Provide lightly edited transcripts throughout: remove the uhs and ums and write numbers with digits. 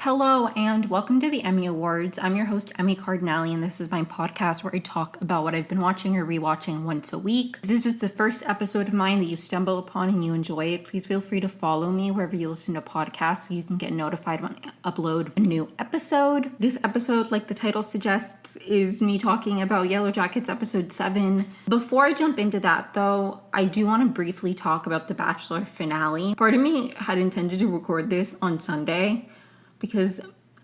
Hello and welcome to the Emmy Awards. I'm your host, Emmy Cardinale, and this is my podcast where I talk about what I've been watching or rewatching once a week. If this is the first episode of mine that you stumble upon and you enjoy it, please feel free to follow me wherever you listen to podcasts so you can get notified when I upload a new episode. This episode, like the title suggests, is me talking about Yellowjackets Episode 7. Before I jump into that, though, I do want to briefly talk about the Bachelor finale. Part of me had intended to record this on Sunday, because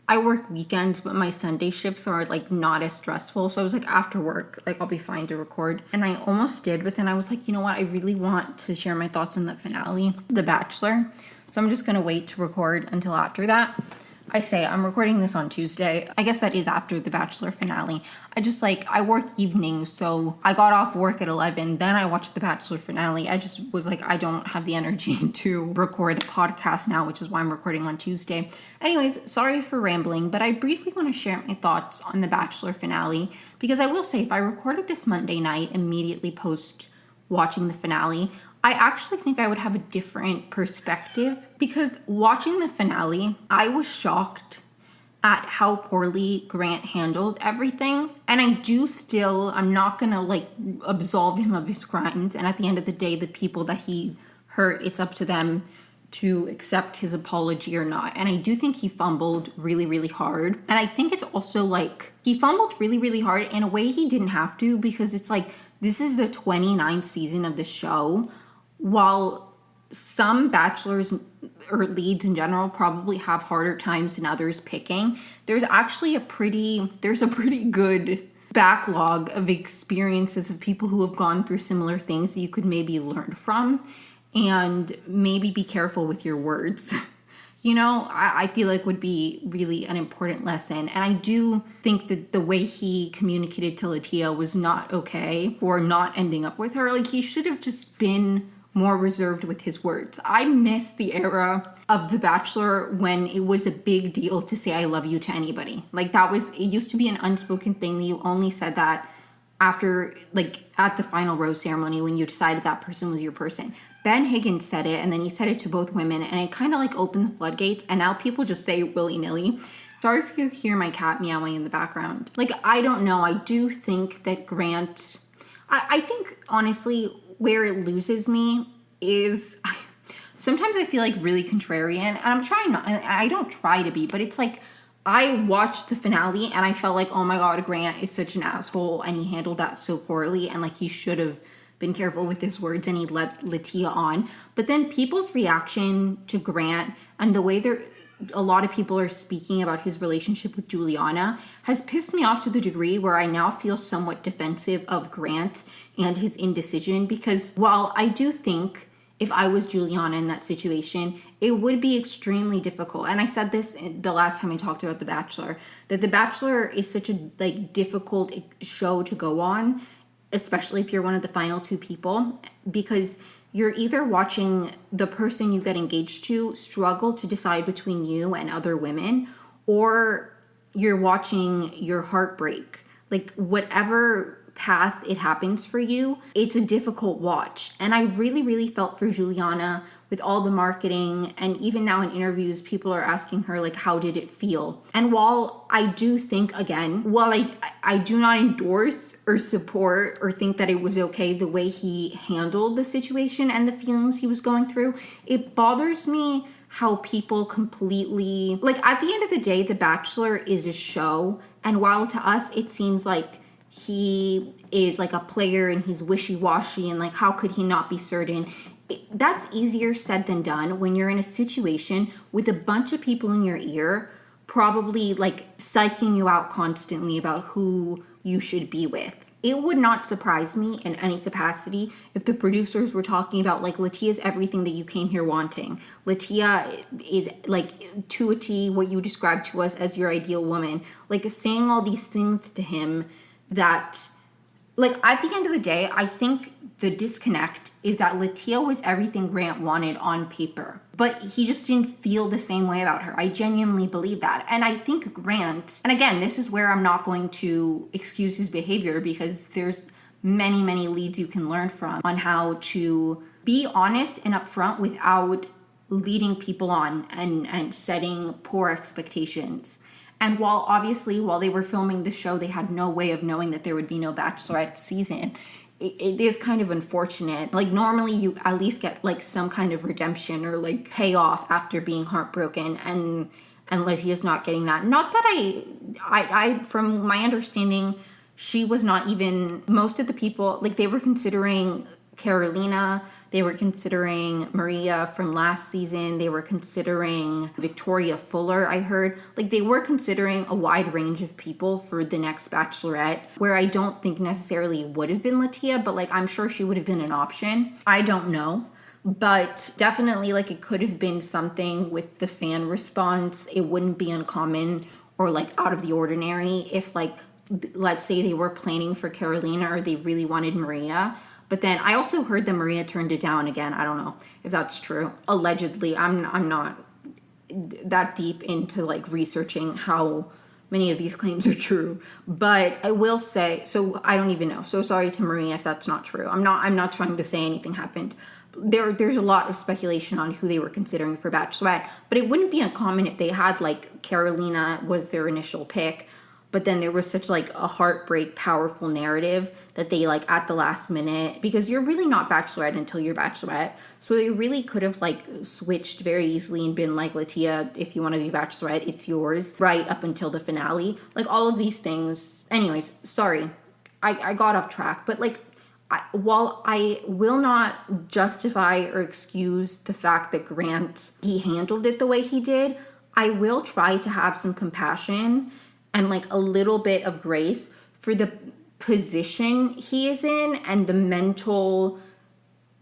I work weekends, but my Sunday shifts are not as stressful. So I was like, after work, I'll be fine to record. And I almost did, but then I was like, you know what? I really want to share my thoughts on the finale, The Bachelor. So I'm just going to wait to record until after that. I say I'm recording this on Tuesday. I guess that is after the Bachelor finale. I work evenings, so I got off work at 11, then I watched the Bachelor finale. I just was like, I don't have the energy to record a podcast now, which is why I'm recording on Tuesday. Anyways, sorry for rambling, but I briefly want to share my thoughts on the Bachelor finale, because I will say, if I recorded this Monday night immediately post watching the finale, I actually think I would have a different perspective, because watching the finale, I was shocked at how poorly Grant handled everything. And I'm not gonna absolve him of his crimes. And at the end of the day, the people that he hurt, it's up to them to accept his apology or not. And I do think he fumbled really, really hard. And I think it's also he fumbled really, really hard in a way he didn't have to, because it's this is the 29th season of the show. While some bachelors or leads in general probably have harder times than others picking, there's actually a pretty good backlog of experiences of people who have gone through similar things that you could maybe learn from, and maybe be careful with your words. I feel would be really an important lesson. And I do think that the way he communicated to Latia was not okay, or not ending up with her. He should have just been more reserved with his words. I miss the era of The Bachelor when it was a big deal to say I love you to anybody. It used to be an unspoken thing that you only said that after, at the final rose ceremony when you decided that person was your person. Ben Higgins said it, and then he said it to both women, and it kind of opened the floodgates, and now people just say it willy-nilly. Sorry if you hear my cat meowing in the background. I don't know. I do think that Grant... I think, honestly, where it loses me is... sometimes I feel really contrarian, and I'm trying not... I don't try to be, but it's I watched the finale, and I felt oh my god, Grant is such an asshole, and he handled that so poorly, and he should have been careful with his words, and he let Latia on. But then people's reaction to Grant and the way a lot of people are speaking about his relationship with Juliana has pissed me off to the degree where I now feel somewhat defensive of Grant and his indecision, because while I do think if I was Juliana in that situation, it would be extremely difficult. And I said this the last time I talked about The Bachelor, that The Bachelor is such a difficult show to go on, especially if you're one of the final two people, because you're either watching the person you get engaged to struggle to decide between you and other women, or you're watching your heartbreak. Whatever path it happens for you, it's a difficult watch. And I really, really felt for Juliana with all the marketing, and even now in interviews, people are asking her, how did it feel? And while I do think, again, I do not endorse or support or think that it was okay the way he handled the situation and the feelings he was going through, it bothers me how people completely... at the end of the day, The Bachelor is a show, and while to us it seems he is a player and he's wishy-washy and how could he not be certain? That's easier said than done when you're in a situation with a bunch of people in your ear probably psyching you out constantly about who you should be with. It would not surprise me in any capacity if the producers were talking about Latia's everything that you came here wanting. Latia is to a T what you described to us as your ideal woman. Saying all these things to him that, at the end of the day, I think the disconnect is that Latia was everything Grant wanted on paper, but he just didn't feel the same way about her. I genuinely believe that. And I think Grant, and again, this is where I'm not going to excuse his behavior, because there's many, many leads you can learn from on how to be honest and upfront without leading people on and setting poor expectations. And while they were filming the show, they had no way of knowing that there would be no Bachelorette season. It is kind of unfortunate. Like, normally you at least get like some kind of redemption or like payoff after being heartbroken, and Lydia's not getting that. Not that I from my understanding, she was not even, most of the people, like, they were considering Carolina, they were considering Maria from last season, they were considering Victoria Fuller, I heard. Like, they were considering a wide range of people for the next Bachelorette, where I don't think necessarily would have been Latia, but like, I'm sure she would have been an option. I don't know. But definitely, like, it could have been something with the fan response. It wouldn't be uncommon or like out of the ordinary if, like, let's say they were planning for Carolina or they really wanted Maria. But then I also heard that Maria turned it down again. I don't know if that's true. Allegedly, I'm not that deep into like researching how many of these claims are true. But I will say, so I don't even know. So sorry to Maria if that's not true. I'm not trying to say anything happened. There's a lot of speculation on who they were considering for Bachelorette, but it wouldn't be uncommon if they had like Carolina was their initial pick, but then there was such like a heartbreak powerful narrative that they like at the last minute, because you're really not Bachelorette until you're Bachelorette, so they really could have like switched very easily and been like, Latia, if you want to be Bachelorette, it's yours, right up until the finale. Like, all of these things. Anyways, sorry, I got off track, but like, while I will not justify or excuse the fact that Grant, he handled it the way he did, I will try to have some compassion and like a little bit of grace for the position he is in and the mental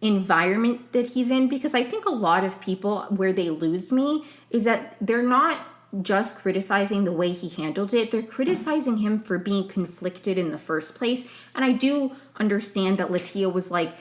environment that he's in, because I think a lot of people, where they lose me is that they're not just criticizing the way he handled it, they're criticizing him for being conflicted in the first place. And I do understand that Latia was like,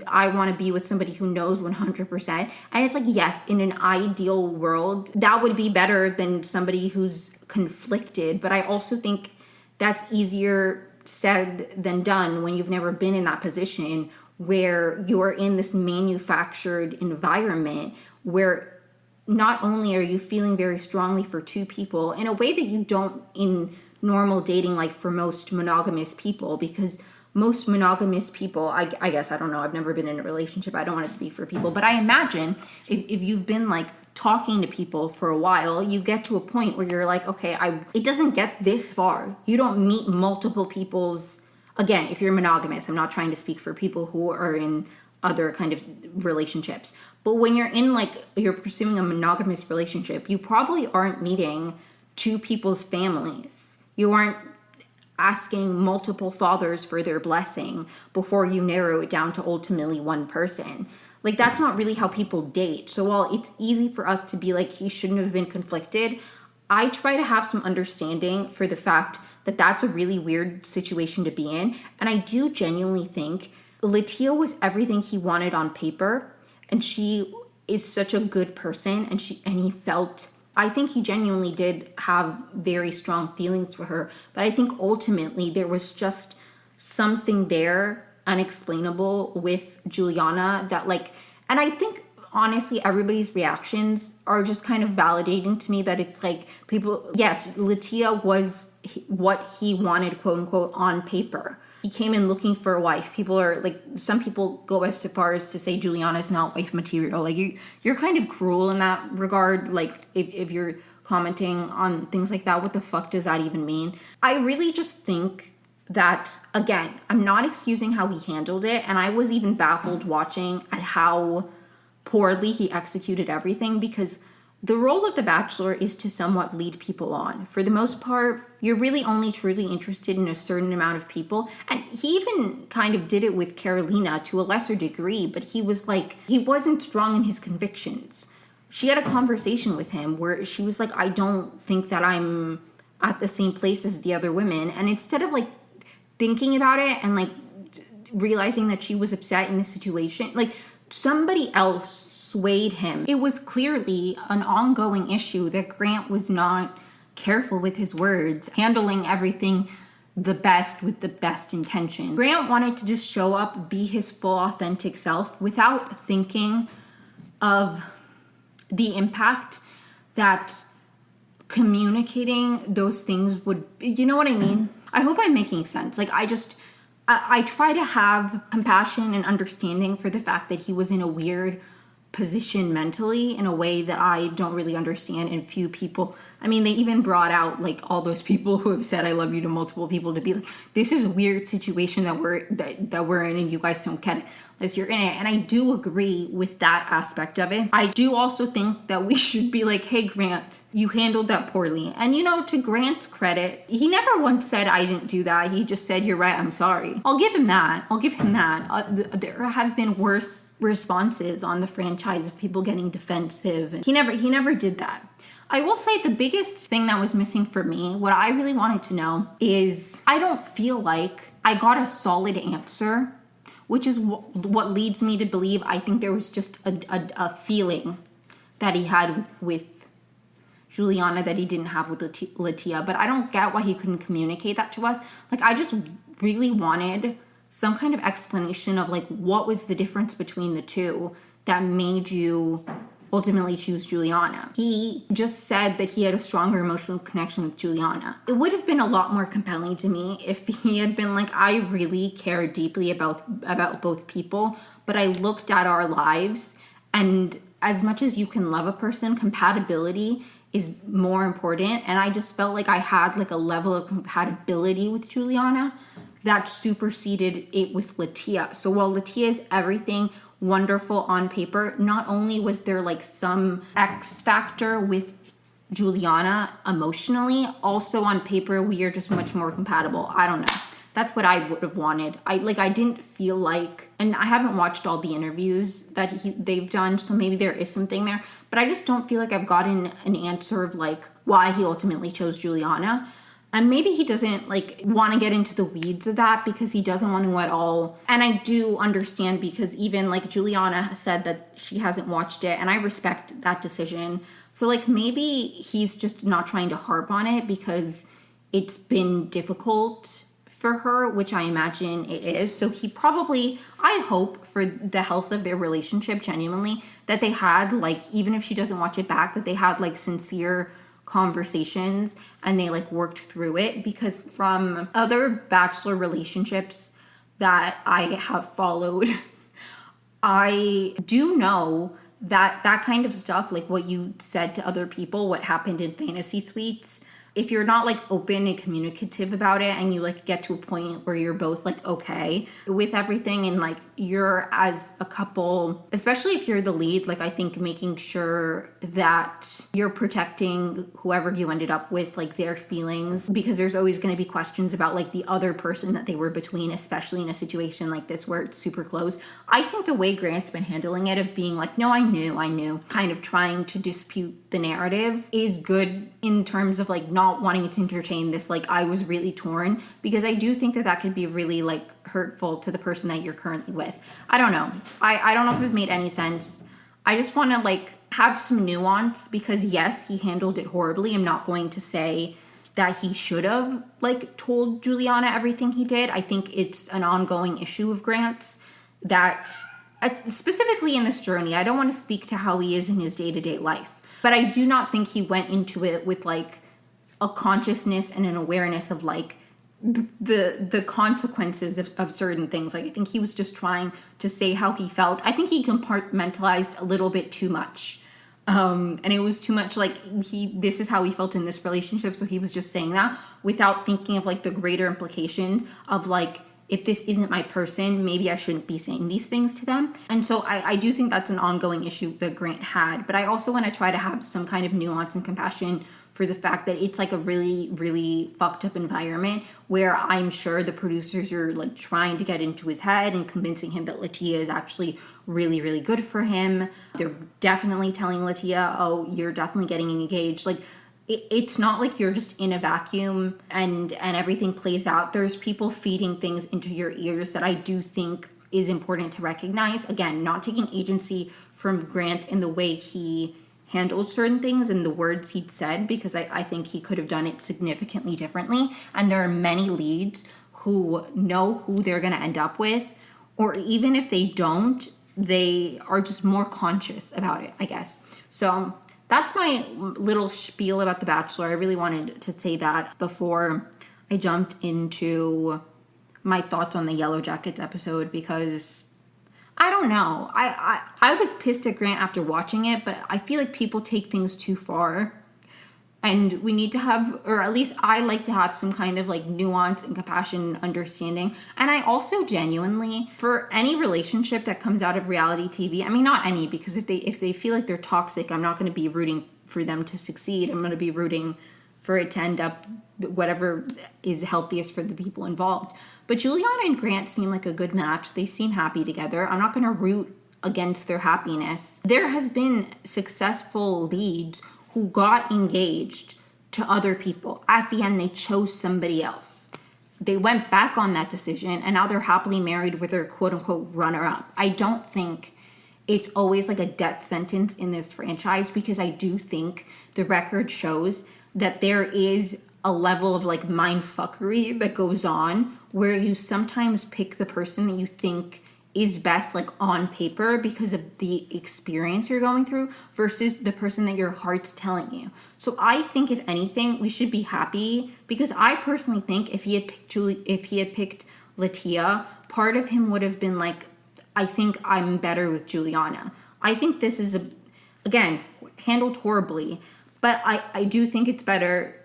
I want to be with somebody who knows 100%. And it's like, yes, in an ideal world, that would be better than somebody who's conflicted. But I also think that's easier said than done when you've never been in that position, where you're in this manufactured environment where not only are you feeling very strongly for two people in a way that you don't in normal dating, like for most monogamous people, because most monogamous people, I guess, I don't know, I've never been in a relationship, I don't want to speak for people, but I imagine if you've been like talking to people for a while, you get to a point where you're like, okay, it doesn't get this far. You don't meet multiple people's, again, if you're monogamous, I'm not trying to speak for people who are in other kind of relationships, but when you're in like, you're pursuing a monogamous relationship, you probably aren't meeting two people's families. You aren't asking multiple fathers for their blessing before you narrow it down to ultimately one person. Like, that's not really how people date. So while it's easy for us to be like, he shouldn't have been conflicted, I try to have some understanding for the fact that that's a really weird situation to be in. And I do genuinely think Latia was everything he wanted on paper, and she is such a good person, and he felt, I think he genuinely did have very strong feelings for her, but I think ultimately there was just something there unexplainable with Juliana that like, and I think honestly everybody's reactions are just kind of validating to me that it's like, people, yes, Latia was what he wanted, quote unquote, on paper. He came in looking for a wife. People are like, some people go as far as to say Juliana's not wife material. Like, you're kind of cruel in that regard. Like, if you're commenting on things like that, what the fuck does that even mean? I really just think that, again, I'm not excusing how he handled it, and I was even baffled watching at how poorly he executed everything, because the role of The Bachelor is to somewhat lead people on. For the most part, you're really only truly interested in a certain amount of people. And he even kind of did it with Carolina to a lesser degree, but he was like, he wasn't strong in his convictions. She had a conversation with him where she was like, I don't think that I'm at the same place as the other women. And instead of like thinking about it and like realizing that she was upset in the situation, like somebody else swayed him. It was clearly an ongoing issue that Grant was not careful with his words, handling everything the best with the best intention. Grant wanted to just show up, be his full authentic self without thinking of the impact that communicating those things would, you know what I mean? I hope I'm making sense. Like, I try to have compassion and understanding for the fact that he was in a weird position mentally in a way that I don't really understand, and few people, I mean, they even brought out like all those people who have said I love you to multiple people to be like, this is a weird situation that we're in and you guys don't get it unless you're in it. And I do agree with that aspect of it. I do also think that we should be like, hey Grant, you handled that poorly. And to Grant's credit, he never once said I didn't do that. He just said, you're right, I'm sorry. I'll give him that. There have been worse responses on the franchise of people getting defensive, and he never did that. I will say the biggest thing that was missing for me, what I really wanted to know is, I don't feel like I got a solid answer, which is what leads me to believe I think there was just a feeling that he had with Juliana that he didn't have with Latia, but I don't get why he couldn't communicate that to us. Like, I just really wanted some kind of explanation of like, what was the difference between the two that made you ultimately choose Juliana. He just said that he had a stronger emotional connection with Juliana. It would have been a lot more compelling to me if he had been like, I really care deeply about both people, but I looked at our lives, and as much as you can love a person, compatibility is more important. And I just felt like I had like a level of compatibility with Juliana that superseded it with Latia. So while Latia is everything wonderful on paper, not only was there like some X factor with Juliana emotionally, also on paper we are just much more compatible. I don't know. That's what I would have wanted. I didn't feel like, and I haven't watched all the interviews that they've done, so maybe there is something there, but I just don't feel like I've gotten an answer of like why he ultimately chose Juliana. And maybe he doesn't like want to get into the weeds of that because he doesn't want to at all. And I do understand, because even like Juliana has said that she hasn't watched it, and I respect that decision. So like maybe he's just not trying to harp on it because it's been difficult for her, which I imagine it is. So he probably, I hope for the health of their relationship, genuinely, that they had like, even if she doesn't watch it back, that they had like sincere conversations and they like worked through it. Because from other Bachelor relationships that I have followed, I do know that that kind of stuff, like what you said to other people, what happened in fantasy suites, if you're not like open and communicative about it, and you like get to a point where you're both like okay with everything, and like you're as a couple, especially if you're the lead, like I think making sure that you're protecting whoever you ended up with, like their feelings, because there's always going to be questions about like the other person that they were between, especially in a situation like this where it's super close. I think the way Grant's been handling it, of being like, no, I knew, kind of trying to dispute the narrative, is good in terms of like not wanting to entertain this like I was really torn, because I do think that that could be really like hurtful to the person that you're currently with. I don't know. I don't know if it made any sense. I just want to like have some nuance, because yes, he handled it horribly. I'm not going to say that he should have like told Juliana everything he did. I think it's an ongoing issue of Grant's, that specifically in this journey, I don't want to speak to how he is in his day-to-day life, but I do not think he went into it with like a consciousness and an awareness of like the consequences of certain things. Like I think he was just trying to say how he felt. I think he compartmentalized a little bit too much. And it was too much like this is how he felt in this relationship, so he was just saying that without thinking of like the greater implications of like, if this isn't my person, maybe I shouldn't be saying these things to them. And so I do think that's an ongoing issue that Grant had. But I also want to try to have some kind of nuance and compassion for the fact that it's like a really, really fucked up environment where I'm sure the producers are like trying to get into his head and convincing him that Latia is actually really, really good for him. They're definitely telling Latia, oh, you're definitely getting engaged. Like, it's not like you're just in a vacuum and everything plays out. There's people feeding things into your ears that I do think is important to recognize. Again, not taking agency from Grant in the way he handled certain things and the words he'd said, because I think he could have done it significantly differently. And there are many leads who know who they're going to end up with, or even if they don't, they are just more conscious about it, I guess. So that's my little spiel about The Bachelor. I really wanted to say that before I jumped into my thoughts on the Yellowjackets episode, because I don't know. I was pissed at Grant after watching it, but I feel like people take things too far. And we need to have, or at least I like to have, some kind of like nuance and compassion and understanding. And I also genuinely, for any relationship that comes out of reality TV, I mean, not any, because if they feel like they're toxic, I'm not going to be rooting for them to succeed. I'm going to be rooting for it to end up whatever is healthiest for the people involved. But Juliana and Grant seem like a good match. They seem happy together. I'm not going to root against their happiness. There have been successful leads who got engaged to other people. At the end, they chose somebody else. They went back on that decision, and now they're happily married with their quote-unquote runner-up. I don't think it's always like a death sentence in this franchise, because I do think the record shows that there is a level of like mindfuckery that goes on where you sometimes pick the person that you think is best like on paper because of the experience you're going through versus the person that your heart's telling you. So I think if anything, we should be happy, because I personally think if he had picked Latia, part of him would have been like, I think I'm better with Juliana. I think this is again, handled horribly, but I do think it's better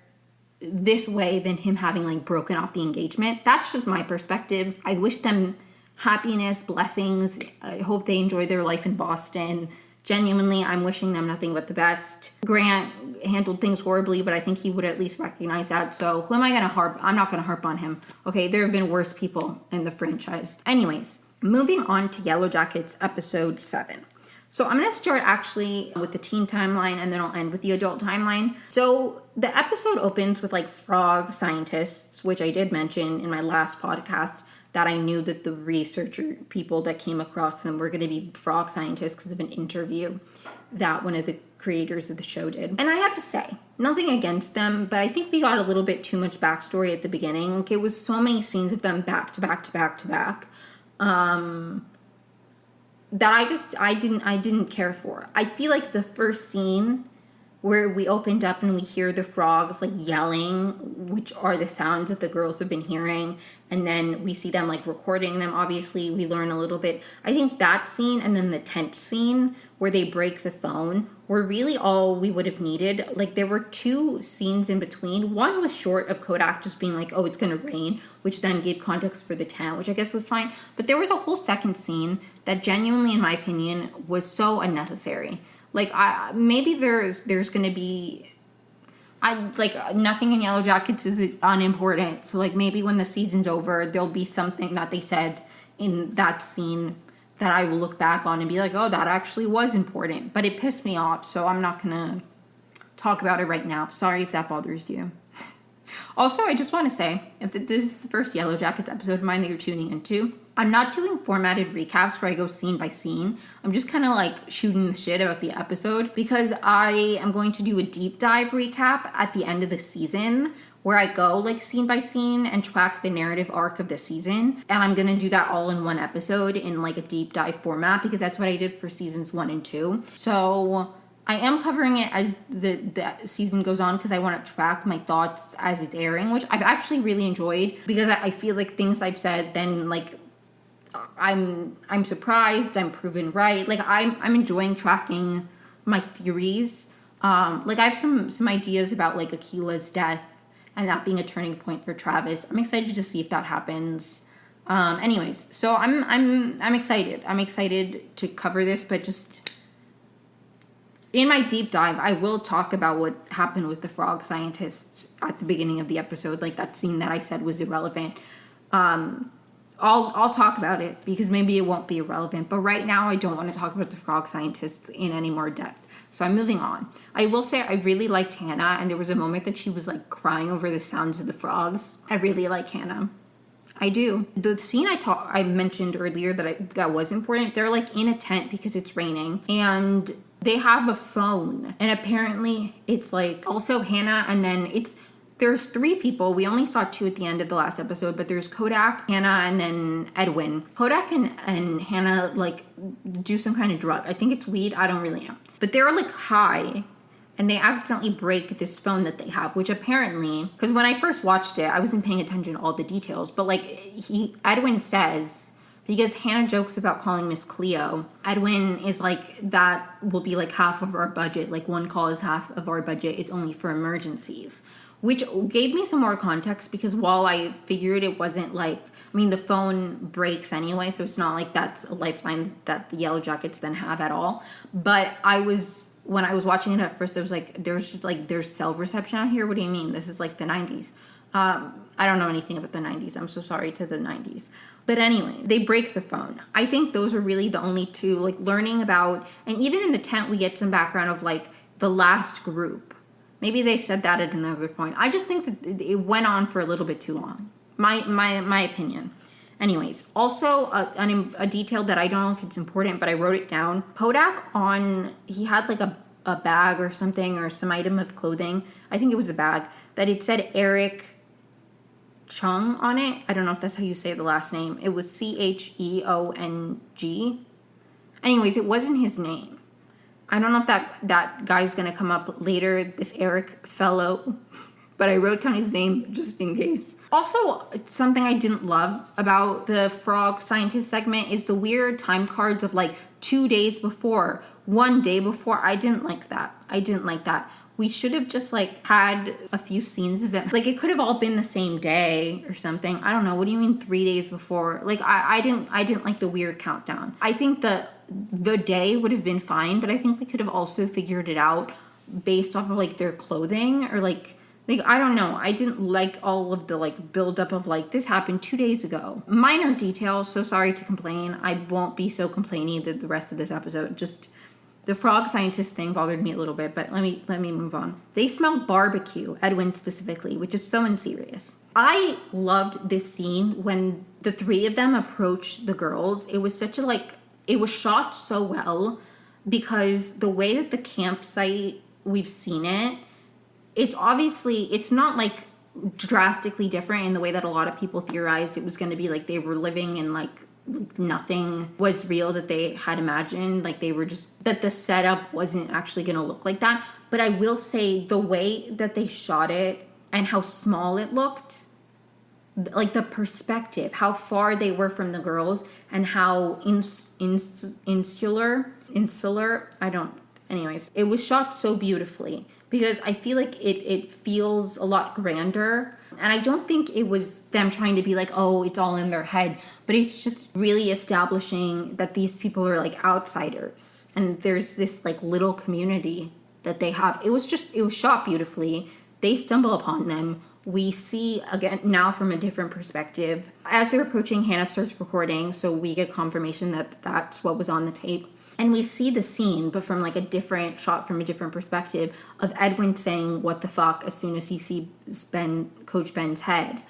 this way than him having like broken off the engagement. That's just my perspective. I wish them happiness, blessings. I hope they enjoy their life in Boston. Genuinely, I'm wishing them nothing but the best. Grant handled things horribly, but I think he would at least recognize that. So who am I going to harp? I'm not going to harp on him. Okay, there have been worse people in the franchise. Anyways, moving on to Yellowjackets episode 7. So I'm going to start actually with the teen timeline, and then I'll end with the adult timeline. So the episode opens with like frog scientists, which I did mention in my last podcast, that I knew that the researcher people that came across them were going to be frog scientists because of an interview that one of the creators of the show did. And I have to say, nothing against them, but I think we got a little bit too much backstory at the beginning. Like, it was so many scenes of them back to back to back to back that I didn't care for. I feel like the first scene where we opened up and we hear the frogs like yelling, which are the sounds that the girls have been hearing, and then we see them like recording them. Obviously, we learn a little bit. I think that scene and then the tent scene where they break the phone were really all we would have needed. Like, there were two scenes in between. One was short of Kodak just being like, oh, it's gonna rain, which then gave context for the tent, which I guess was fine. But there was a whole second scene that genuinely, in my opinion, was so unnecessary. Like, maybe there's gonna be, nothing in Yellowjackets is unimportant. So like, maybe when the season's over, there'll be something that they said in that scene that I will look back on and be like, oh, that actually was important. But it pissed me off, so I'm not gonna talk about it right now. Sorry if that bothers you. Also, I just want to say, if this is the first Yellowjackets episode of mine that you're tuning into, I'm not doing formatted recaps where I go scene by scene. I'm just kind of like shooting the shit about the episode, because I am going to do a deep dive recap at the end of the season where I go like scene by scene and track the narrative arc of the season. And I'm going to do that all in one episode in like a deep dive format, because that's what I did for seasons 1 and 2. So I am covering it as the season goes on, because I want to track my thoughts as it's airing, which I've actually really enjoyed, because I feel like things I've said then like I'm surprised, I'm proven right. Like, I'm enjoying tracking my theories. Like, I have some ideas about like Akila's death and that being a turning point for Travis. I'm excited to see if that happens. Anyways, so I'm excited. I'm excited to cover this, but just in my deep dive, I will talk about what happened with the frog scientists at the beginning of the episode, like that scene that I said was irrelevant. I'll talk about it, because maybe it won't be irrelevant. But right now, I don't want to talk about the frog scientists in any more depth. So I'm moving on. I will say I really liked Hannah, and there was a moment that she was like crying over the sounds of the frogs. I really like Hannah. I do. The scene I mentioned earlier that was important, they're like in a tent because it's raining, and they have a phone. And apparently it's like also Hannah, and then it's There's 3 people. We only saw 2 at the end of the last episode, but there's Kodak, Hannah, and then Edwin. Kodak and Hannah, like, do some kind of drug. I think it's weed. I don't really know. But they're, like, high, and they accidentally break this phone that they have, which apparently, because when I first watched it, I wasn't paying attention to all the details, but, like, Edwin says, because Hannah jokes about calling Miss Cleo, Edwin is like, that will be, like, half of our budget. Like, one call is half of our budget. It's only for emergencies. Which gave me some more context, because while I figured it wasn't like, I mean, the phone breaks anyway, so it's not like that's a lifeline that the Yellowjackets then have at all. But when I was watching it at first, I was like, there's cell reception out here? What do you mean? This is like the 90s. I don't know anything about the 90s. I'm so sorry to the 90s. But anyway, they break the phone. I think those are really the only 2, like, learning about, and even in the tent, we get some background of, like, the last group. Maybe they said that at another point. I just think that it went on for a little bit too long. My opinion. Anyways, also a detail that I don't know if it's important, but I wrote it down. Kodak he had like a bag or something, or some item of clothing. I think it was a bag that it said Eric Chung on it. I don't know if that's how you say the last name. It was Cheong. Anyways, it wasn't his name. I don't know if that guy's going to come up later, this Eric fellow, but I wrote down his name just in case. Also, something I didn't love about the frog scientist segment is the weird time cards of, like, 2 days before, 1 day before. I didn't like that. We should have just, like, had a few scenes of them. Like, it could have all been the same day or something. I don't know. What do you mean 3 days before? Like, I didn't like the weird countdown. I think the day would have been fine, but I think they could have also figured it out based off of, like, their clothing, or like I don't know. I didn't like all of the, like, buildup of, like, this happened 2 days ago. Minor details, so sorry to complain. I won't be so complaining the rest of this episode. Just the frog scientist thing bothered me a little bit, but let me move on. They smell barbecue, Edwin specifically, which is so unserious. I loved this scene when the 3 of them approached the girls. It was such a, like, it was shot so well, because the way that the campsite, we've seen it, it's not like drastically different in the way that a lot of people theorized it was going to be. Like, they were living in, like, nothing was real that they had imagined. Like, they were just, that the setup wasn't actually going to look like that. But I will say the way that they shot it and how small it looked, like the perspective, how far they were from the girls, and how insular, anyways, it was shot so beautifully, because I feel like it feels a lot grander. And I don't think it was them trying to be like, oh, it's all in their head, but it's just really establishing that these people are, like, outsiders, and there's this, like, little community that they have. It was shot beautifully. They stumble upon them. We see, again, now from a different perspective. As they're approaching, Hannah starts recording, so we get confirmation that that's what was on the tape. And we see the scene, but from, like, a different shot, from a different perspective, of Edwin saying, what the fuck, as soon as he sees Coach Ben's head.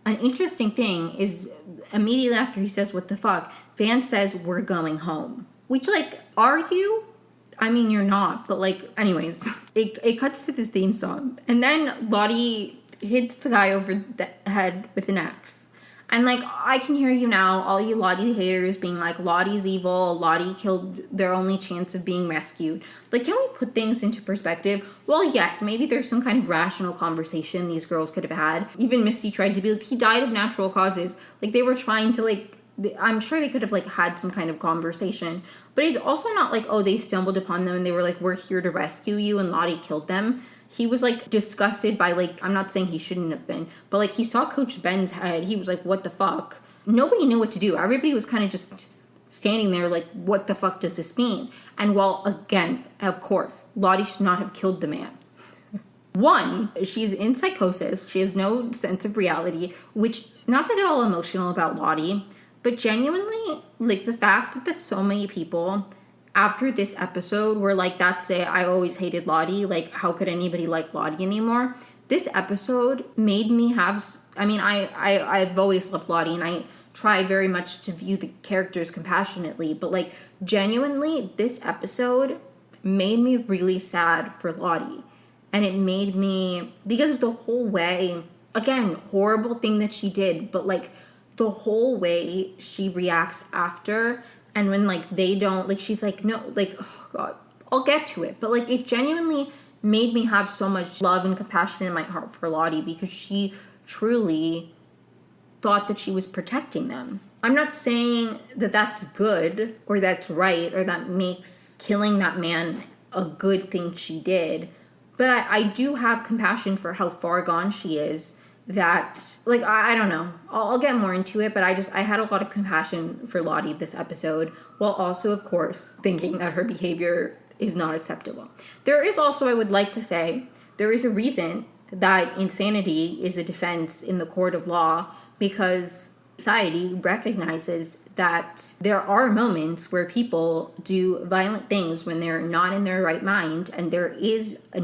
An interesting thing is, immediately after he says, what the fuck, Van says, we're going home. Which, like, are you? I mean, you're not, but, like, anyways. It cuts to the theme song. And then Lottie hits the guy over the head with an axe. And, like, I can hear you now, all you Lottie haters being like, Lottie's evil, Lottie killed their only chance of being rescued. Like, can we put things into perspective? Well, yes, maybe there's some kind of rational conversation these girls could have had. Even Misty tried to be like, he died of natural causes. Like, they were trying to, like, I'm sure they could have, like, had some kind of conversation. But it's also not like, oh, they stumbled upon them and they were like, we're here to rescue you, and Lottie killed them. He was, like, disgusted by, like, I'm not saying he shouldn't have been, but, like, he saw Coach Ben's head. He was like, what the fuck? Nobody knew what to do. Everybody was kind of just standing there like, what the fuck does this mean? And while, again, of course, Lottie should not have killed the man. One, she's in psychosis. She has no sense of reality, which, not to get all emotional about Lottie, but genuinely, like, the fact that so many people after this episode were like, that's it, I always hated Lottie, like, how could anybody like Lottie anymore? This episode made me have, I mean, I've always loved Lottie, and I try very much to view the characters compassionately, but, like, genuinely, this episode made me really sad for Lottie. And it made me, because of the whole way, again, horrible thing that she did, but like the whole way she reacts after, and when like they don't, like she's like, no, like, oh God, I'll get to it. But like it genuinely made me have so much love and compassion in my heart for Lottie, because she truly thought that she was protecting them. I'm not saying that that's good or that's right or that makes killing that man a good thing she did, but I do have compassion for how far gone she is. That, like, I don't know. I'll get more into it, but I had a lot of compassion for Lottie this episode, while also, of course, thinking that her behavior is not acceptable. There is also, I would like to say, there is a reason that insanity is a defense in the court of law, because society recognizes that there are moments where people do violent things when they're not in their right mind, and there is a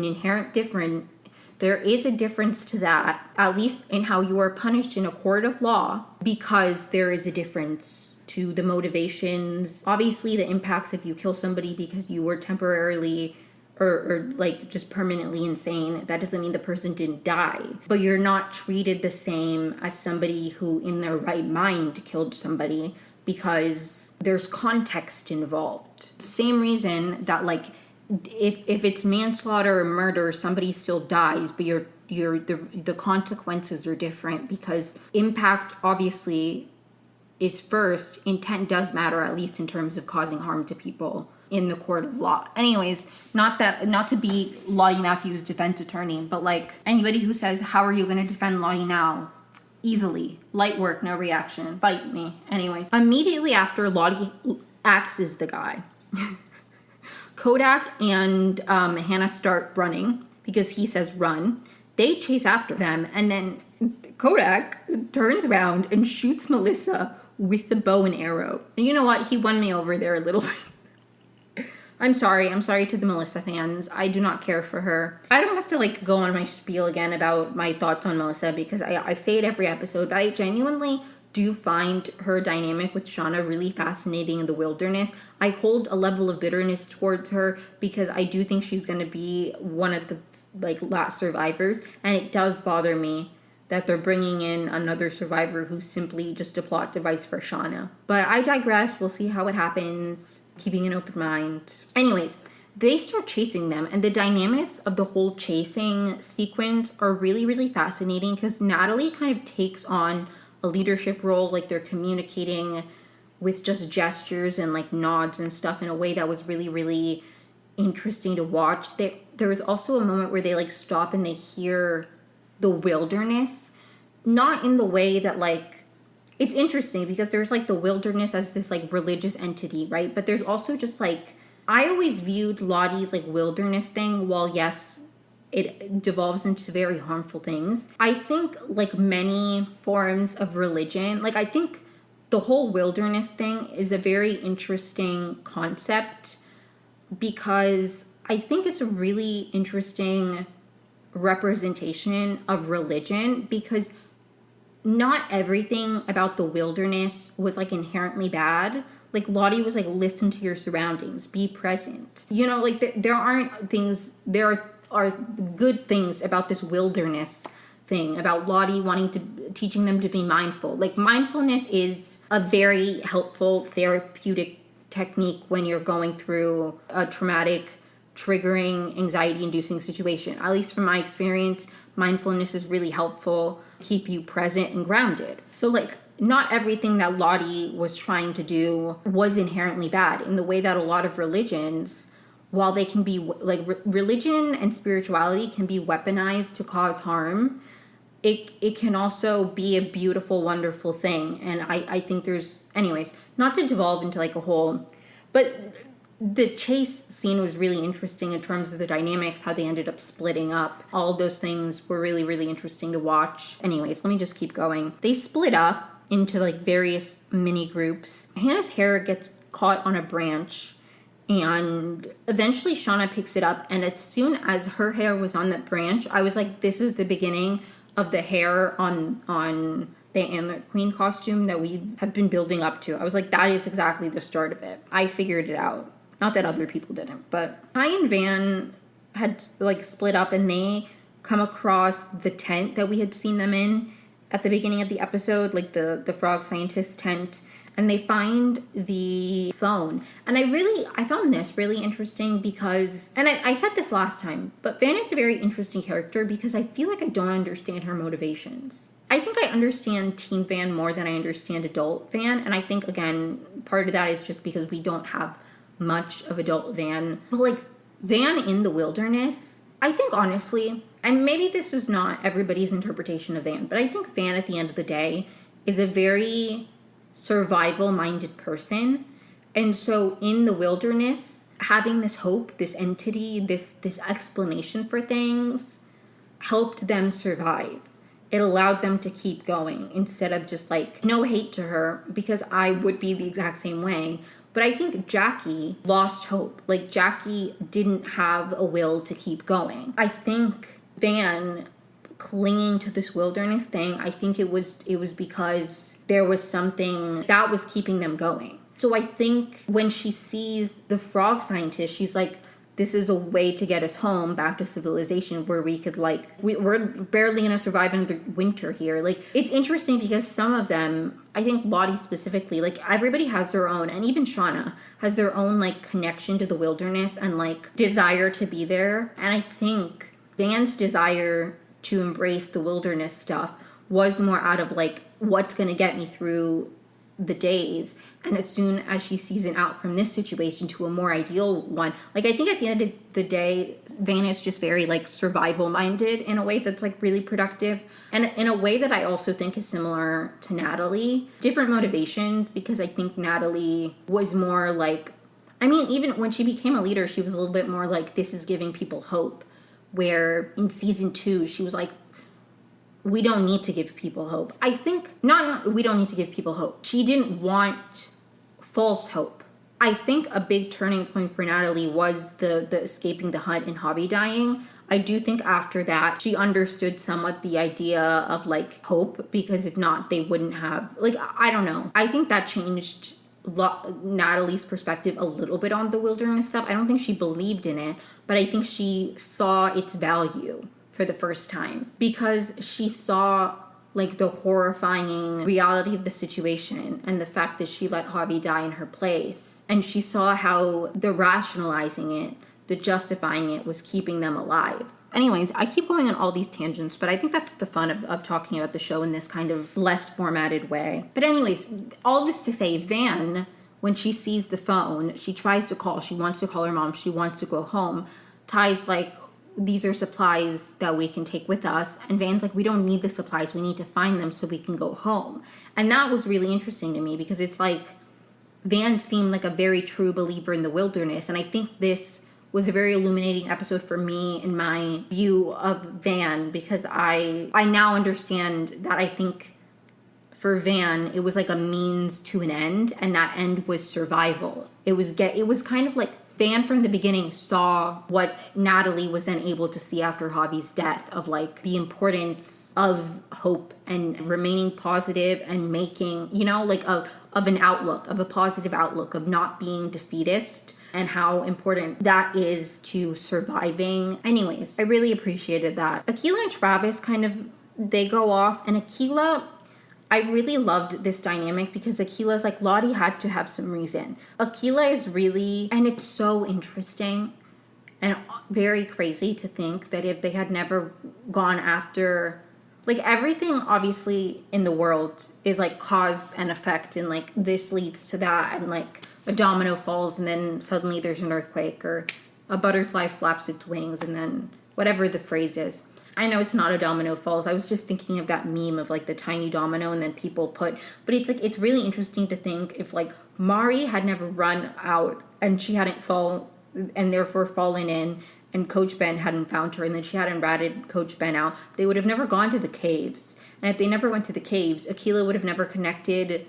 difference to that, at least in how you are punished in a court of law, because there is a difference to the motivations. Obviously, the impacts if you kill somebody because you were temporarily or like just permanently insane, that doesn't mean the person didn't die. But you're not treated the same as somebody who in their right mind killed somebody, because there's context involved. Same reason that like if it's manslaughter or murder, somebody still dies, but the consequences are different, because impact obviously is first. Intent does matter, at least in terms of causing harm to people in the court of law. Anyways, not to be Lottie Matthews' defense attorney, but like anybody who says, how are you going to defend Lottie now? Easily. Light work, no reaction. Fight me. Anyways, immediately after Lottie axes the guy, Kodak and Hannah start running because he says run. They chase after them, and then Kodak turns around and shoots Melissa with the bow and arrow. And you know what? He won me over there a little bit. I'm sorry to the Melissa fans. I do not care for her. I don't have to like go on my spiel again about my thoughts on Melissa, because I say it every episode, but I genuinely do find her dynamic with Shauna really fascinating in the wilderness. I hold a level of bitterness towards her, because I do think she's going to be one of the like last survivors, and it does bother me that they're bringing in another survivor who's simply just a plot device for Shauna. But I digress. We'll see how it happens. Keeping an open mind. Anyways, they start chasing them, and the dynamics of the whole chasing sequence are really, really fascinating, because Natalie kind of takes on a leadership role. Like they're communicating with just gestures and like nods and stuff in a way that was really, really interesting to watch. There was also a moment where they like stop and they hear the wilderness, not in the way that like, it's interesting because there's like the wilderness as this like religious entity, right? But there's also just like, I always viewed Lottie's like wilderness thing, while yes, it devolves into very harmful things. I think like many forms of religion, like I think the whole wilderness thing is a very interesting concept, because I think it's a really interesting representation of religion, because not everything about the wilderness was like inherently bad. Like Lottie was like, listen to your surroundings, be present. You know, like there are good things about this wilderness thing, about Lottie teaching them to be mindful. Like mindfulness is a very helpful therapeutic technique when you're going through a traumatic, triggering, anxiety-inducing situation. At least from my experience, mindfulness is really helpful to keep you present and grounded. So like not everything that Lottie was trying to do was inherently bad, in the way that a lot of religions, while they can be like religion and spirituality can be weaponized to cause harm, it can also be a beautiful, wonderful thing. And I think there's, anyways, not to devolve into like a whole, but the chase scene was really interesting in terms of the dynamics, how they ended up splitting up. All of those things were really, really interesting to watch. Anyways, let me just keep going. They split up into like various mini groups. Hannah's hair gets caught on a branch, and eventually Shauna picks it up. And as soon as her hair was on that branch, I was like, this is the beginning of the hair on the Antler Queen costume that we have been building up to. I was like, that is exactly the start of it. I figured it out. Not that other people didn't, but Ty and Van had like split up, and they come across the tent that we had seen them in at the beginning of the episode, like the frog scientist tent, and they find the phone. And I found this really interesting because, and I said this last time, but Van is a very interesting character because I feel like I don't understand her motivations. I think I understand teen Van more than I understand adult Van, and I think, again, part of that is just because we don't have much of adult Van. But, like, Van in the wilderness, I think, honestly, and maybe this is not everybody's interpretation of Van, but I think Van, at the end of the day, is a very survival-minded person. And so in the wilderness, having this hope, this entity, this explanation for things helped them survive. It allowed them to keep going instead of just like, no hate to her, because I would be the exact same way. But I think Jackie lost hope. Like, Jackie didn't have a will to keep going. I think Van clinging to this wilderness thing, I think it was because there was something that was keeping them going. So I think when she sees the frog scientist, she's like, this is a way to get us home back to civilization where we could, like, we're barely going to survive in the winter here. Like, it's interesting because some of them, I think Lottie specifically, like, everybody has their own, and even Shauna has their own, like, connection to the wilderness and, like, desire to be there. And I think Van's desire to embrace the wilderness stuff was more out of, like, what's going to get me through the days. And as soon as she sees an out from this situation to a more ideal one, like, I think at the end of the day, Van is just very, like, survival minded in a way that's, like, really productive, and in a way that I also think is similar to Natalie. Different motivations, because I think Natalie was more like, I mean, even when she became a leader, she was a little bit more like, this is giving people hope, where in season 2 she was like, we don't need to give people hope. I think, not we don't need to give people hope. She didn't want false hope. I think a big turning point for Natalie was the escaping the hunt and Hobby dying. I do think after that, she understood somewhat the idea of, like, hope, because if not, they wouldn't have, like, I don't know. I think that changed Natalie's perspective a little bit on the wilderness stuff. I don't think she believed in it, but I think she saw its value for the first time, because she saw, like, the horrifying reality of the situation and the fact that she let Hobby die in her place. And she saw how the rationalizing it, the justifying it, was keeping them alive. Anyways, I keep going on all these tangents, but I think that's the fun of talking about the show in this kind of less formatted way. But anyways, all this to say, Van, when she sees the phone, she tries to call. She wants to call her mom. She wants to go home. Ty's like, these are supplies that we can take with us. And Van's like, we don't need the supplies. We need to find them so we can go home. And that was really interesting to me, because it's like Van seemed like a very true believer in the wilderness. And I think this was a very illuminating episode for me in my view of Van, because I now understand that I think for Van, it was like a means to an end, and that end was survival. It was kind of like Van from the beginning saw what Natalie was then able to see after Hobby's death, of, like, the importance of hope and remaining positive and making, you know, like, of an outlook, of a positive outlook, of not being defeatist, and how important that is to surviving. Anyways, I really appreciated that. Akilah and Travis they go off, and Akilah, I really loved this dynamic, because Akilah's like, Lottie had to have some reason. Akilah is really, and it's so interesting and very crazy to think that if they had never gone after, like, everything obviously in the world is, like, cause and effect, and, like, this leads to that, and, like, a domino falls, and then suddenly there's an earthquake, or a butterfly flaps its wings, and then whatever the phrase is. I know it's not a domino falls. I was just thinking of that meme of, like, the tiny domino, and then people but it's, like, it's really interesting to think if, like, Mari had never run out, and she hadn't and therefore fallen in, and Coach Ben hadn't found her, and then she hadn't ratted Coach Ben out, they would have never gone to the caves. And if they never went to the caves, Akilah would have never connected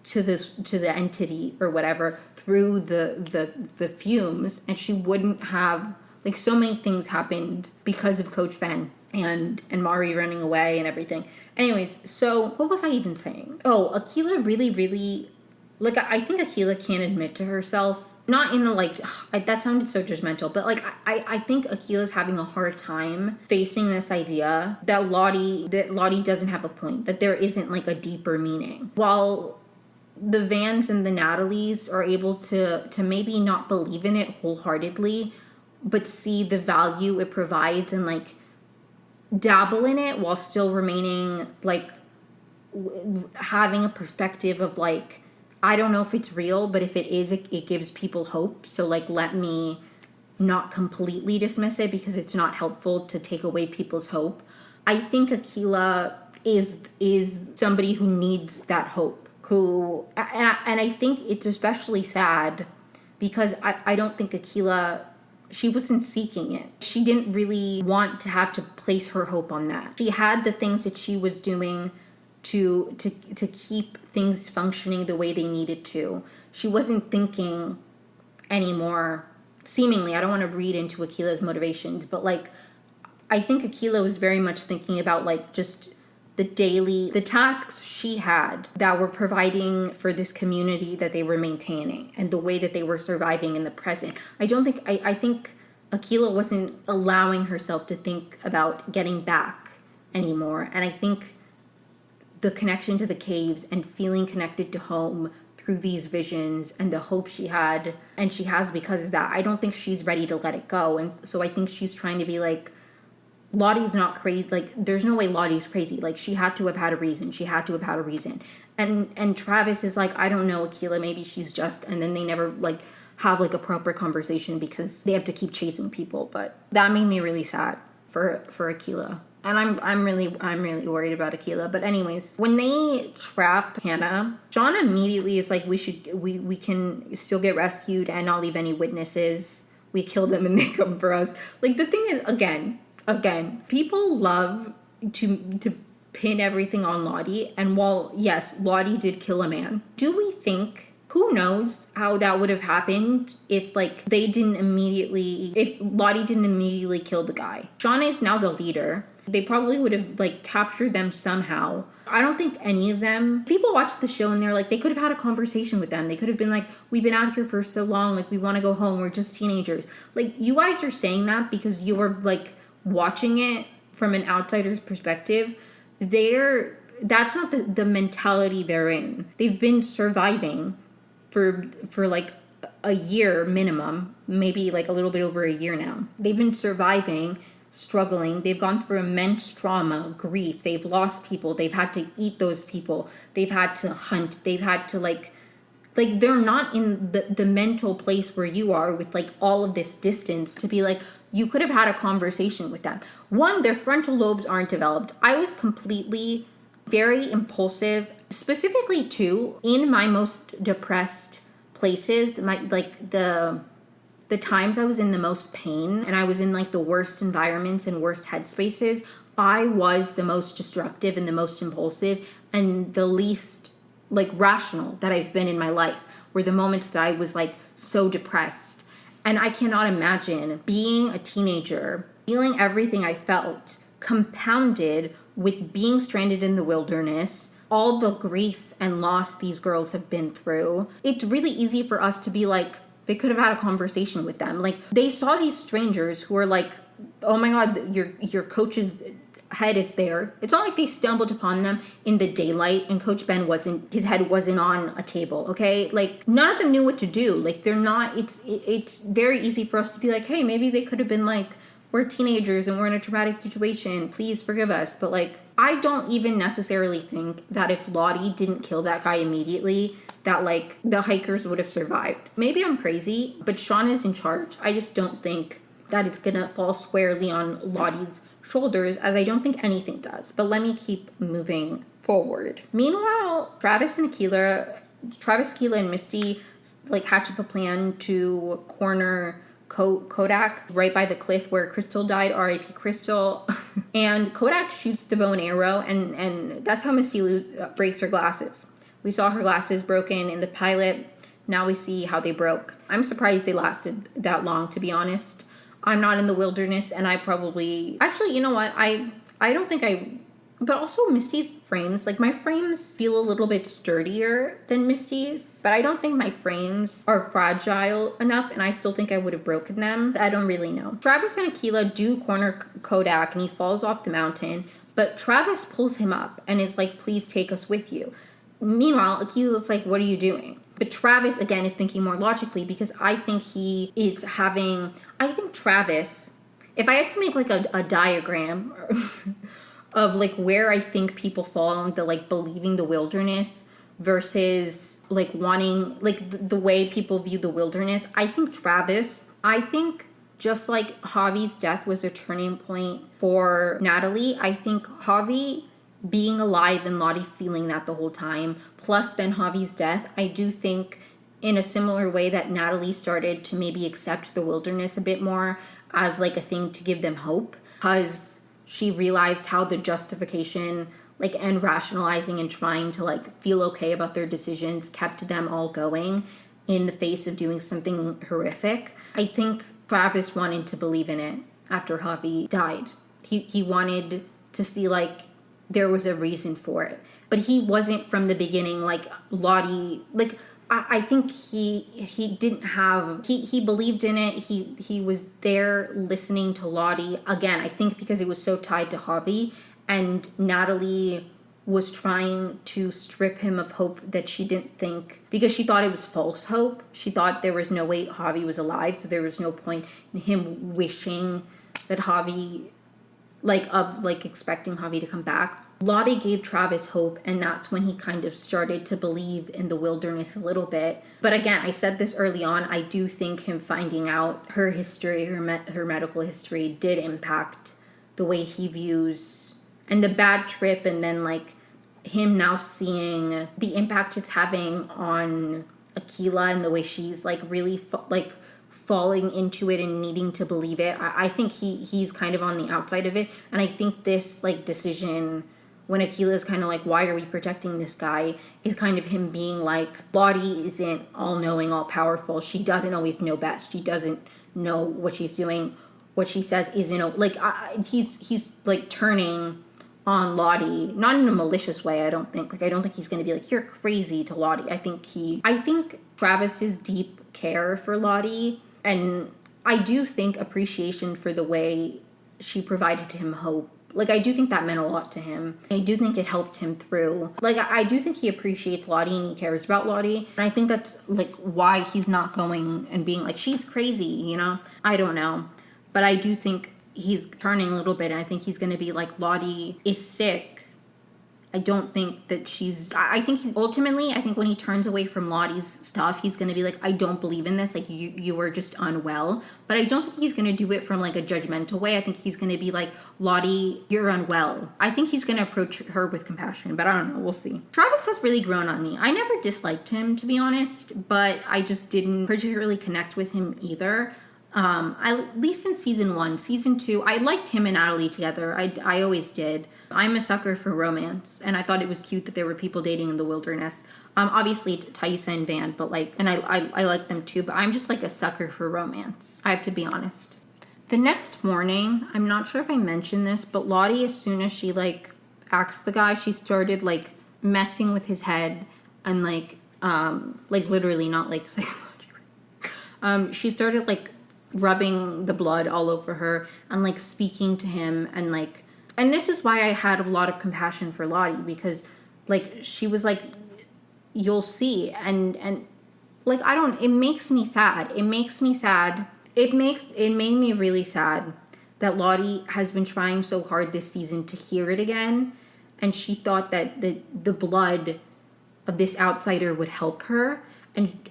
to the entity or whatever through the fumes, and she wouldn't have, like, so many things happened because of Coach Ben and Mari running away and everything. Anyways, so what was I even saying? Oh, Akilah really, really, like, I think Akilah can't admit to herself not in a like, that sounded so judgmental, but like I think Akila's having a hard time facing this idea that Lottie doesn't have a point, that there isn't like a deeper meaning. While the Vans and the Natalies are able to maybe not believe in it wholeheartedly, but see the value it provides and like dabble in it while still remaining like having a perspective of like, I don't know if it's real, but if it is, it gives people hope. So like, let me not completely dismiss it because it's not helpful to take away people's hope. I think Akila is somebody who needs that hope, and I think it's especially sad because I don't think Akila, she wasn't seeking it. She didn't really want to have to place her hope on that. She had the things that she was doing to keep things functioning the way they needed to. She wasn't thinking anymore, seemingly. I don't want to read into Akila's motivations, but like, I think Akila was very much thinking about like just the tasks she had that were providing for this community that they were maintaining and the way that they were surviving in the present. I think Akila wasn't allowing herself to think about getting back anymore. And I think the connection to the caves and feeling connected to home through these visions and the hope she had and she has because of that, I don't think she's ready to let it go. And so I think she's trying to be like, Lottie's not crazy. Like, there's no way Lottie's crazy. Like, she had to have had a reason. And Travis is like, I don't know, Akila, maybe she's just, and then they never like have like a proper conversation because they have to keep chasing people. But that made me really sad for Akila. And I'm really worried about Akila. But anyways, when they trap Hannah, Sean immediately is like, we can still get rescued and not leave any witnesses. We kill them and they come for us. Like, the thing is, again, people love to pin everything on Lottie. And while, yes, Lottie did kill a man, do we think, who knows how that would have happened if like if Lottie didn't immediately kill the guy? Shauna is now the leader. They probably would have like captured them somehow. I don't think any of them, people watch the show and they're like, they could have had a conversation with them. They could have been like, we've been out here for so long. Like, we want to go home. We're just teenagers. Like, you guys are saying that because you were like watching it from an outsider's perspective. That's not the mentality they're in. They've been surviving for like a year minimum, maybe like a little bit over a year now. They've been surviving, struggling. They've gone through immense trauma, grief. They've lost people. They've had to eat those people. They've had to hunt. They've had to like they're not in the mental place where you are with like all of this distance to be like, you could have had a conversation with them. One, their frontal lobes aren't developed. I was completely very impulsive, specifically too, in my most depressed places, the times I was in the most pain and I was in like the worst environments and worst headspaces, I was the most destructive and the most impulsive and the least like rational that I've been in my life, were the moments that I was like so depressed. And I cannot imagine being a teenager, feeling everything I felt, compounded with being stranded in the wilderness, all the grief and loss these girls have been through. It's really easy for us to be like, they could have had a conversation with them. Like, they saw these strangers who are like, oh my God, your coach's head is there. It's not like they stumbled upon them in the daylight and Coach Ben his head wasn't on a table, okay? Like, none of them knew what to do. Like, they're not, it's very easy for us to be like, hey, maybe they could have been like, we're teenagers and we're in a traumatic situation, please forgive us. But like, I don't even necessarily think that if Lottie didn't kill that guy immediately, that like the hikers would have survived. Maybe I'm crazy, but Sean is in charge. I just don't think that it's gonna fall squarely on Lottie's shoulders, as I don't think anything does. But let me keep moving forward. Meanwhile, Travis, Akila, and Misty like hatch up a plan to corner Kodak right by the cliff where Crystal died, R.I.P. Crystal. And Kodak shoots the bow and arrow, and that's how Misty breaks her glasses. We saw her glasses broken in the pilot. Now we see how they broke. I'm surprised they lasted that long, to be honest. I'm not in the wilderness, and I probably... Actually, you know what? I don't think But also Misty's frames, like my frames feel a little bit sturdier than Misty's, but I don't think my frames are fragile enough, and I still think I would have broken them. I don't really know. Travis and Akilah do corner Kodak and he falls off the mountain, but Travis pulls him up and is like, please take us with you. Meanwhile, Akilah's like, what are you doing? But Travis, again, is thinking more logically, because I think Travis, if I had to make like a diagram of like where I think people fall on the like believing the wilderness versus like wanting like the way people view the wilderness, I think just like Javi's death was a turning point for Natalie, I think Javi being alive and Lottie feeling that the whole time, plus then Javi's death, I do think in a similar way that Natalie started to maybe accept the wilderness a bit more as like a thing to give them hope, because she realized how the justification, like, and rationalizing and trying to, like, feel okay about their decisions kept them all going in the face of doing something horrific. I think Travis wanted to believe in it after Javi died. He wanted to feel like there was a reason for it. But he wasn't from the beginning, like, Lottie, like, I think he didn't have, he believed in it. He was there listening to Lottie. Again, I think because it was so tied to Javi, and Natalie was trying to strip him of hope that she didn't think, because she thought it was false hope. She thought there was no way Javi was alive, so there was no point in him wishing that Javi, like expecting Javi to come back. Lottie gave Travis hope, and that's when he kind of started to believe in the wilderness a little bit. But again, I said this early on, I do think him finding out her history, her medical history, did impact the way he views, and the bad trip, and then like him now seeing the impact it's having on Akilah and the way she's like really falling into it and needing to believe it. I think he's kind of on the outside of it, and I think this like decision, when Akilah is kind of like, why are we protecting this guy, is kind of him being like, Lottie isn't all-knowing, all-powerful. She doesn't always know best. She doesn't know what she's doing. What she says isn't, like, he's like turning on Lottie, not in a malicious way, I don't think. Like, I don't think he's going to be like, you're crazy to Lottie. I think Travis's deep care for Lottie, and I do think appreciation for the way she provided him hope. Like, I do think that meant a lot to him. I do think it helped him through. Like, I do think he appreciates Lottie and he cares about Lottie. And I think that's, like, why he's not going and being like, she's crazy, you know? I don't know. But I do think he's turning a little bit, and I think he's going to be like, Lottie is sick. I don't think that I think when he turns away from Lottie's stuff, he's going to be like, I don't believe in this. Like, you were just unwell. But I don't think he's going to do it from like a judgmental way. I think he's going to be like, Lottie, you're unwell. I think he's going to approach her with compassion, but I don't know. We'll see. Travis has really grown on me. I never disliked him, to be honest, but I just didn't particularly connect with him either. At least in season 1. Season 2, I liked him and Natalie together. I always did. I'm a sucker for romance, and I thought it was cute that there were people dating in the wilderness. Obviously Taissa and Van, but like, and I like them too, but I'm just like a sucker for romance. I have to be honest. The next morning, I'm not sure if I mentioned this, but Lottie, as soon as she like asked the guy, she started like messing with his head and like literally, not like psychologically. She started like rubbing the blood all over her and like speaking to him, and this is why I had a lot of compassion for Lottie, because like she was like, you'll see, and like it makes me sad. It made me really sad that Lottie has been trying so hard this season to hear it again, and she thought that the blood of this outsider would help her.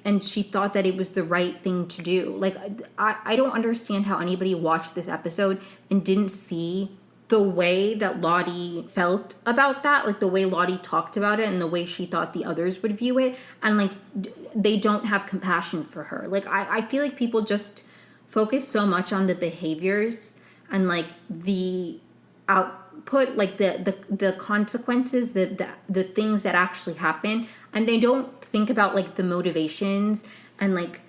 And she thought that it was the right thing to do. Like, I don't understand how anybody watched this episode and didn't see the way that Lottie felt about that. Like, the way Lottie talked about it and the way she thought the others would view it. And, like, they don't have compassion for her. Like, I feel like people just focus so much on the behaviors and, like, the output, like, the consequences, the things that actually happen. And they don't think about like the motivations and like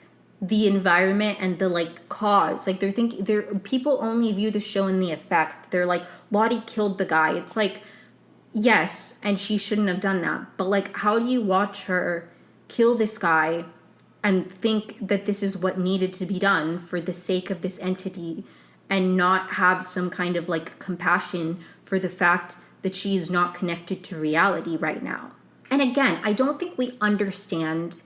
the environment and the like cause. Like, people only view the show in the effect. They're like, Lottie killed the guy. It's like, Yes, and she shouldn't have done that. But like, how do you watch her kill this guy and think that this is what needed to be done for the sake of this entity and not have some kind of like compassion for the fact that she is not connected to reality right now? And again, I don't think we understand.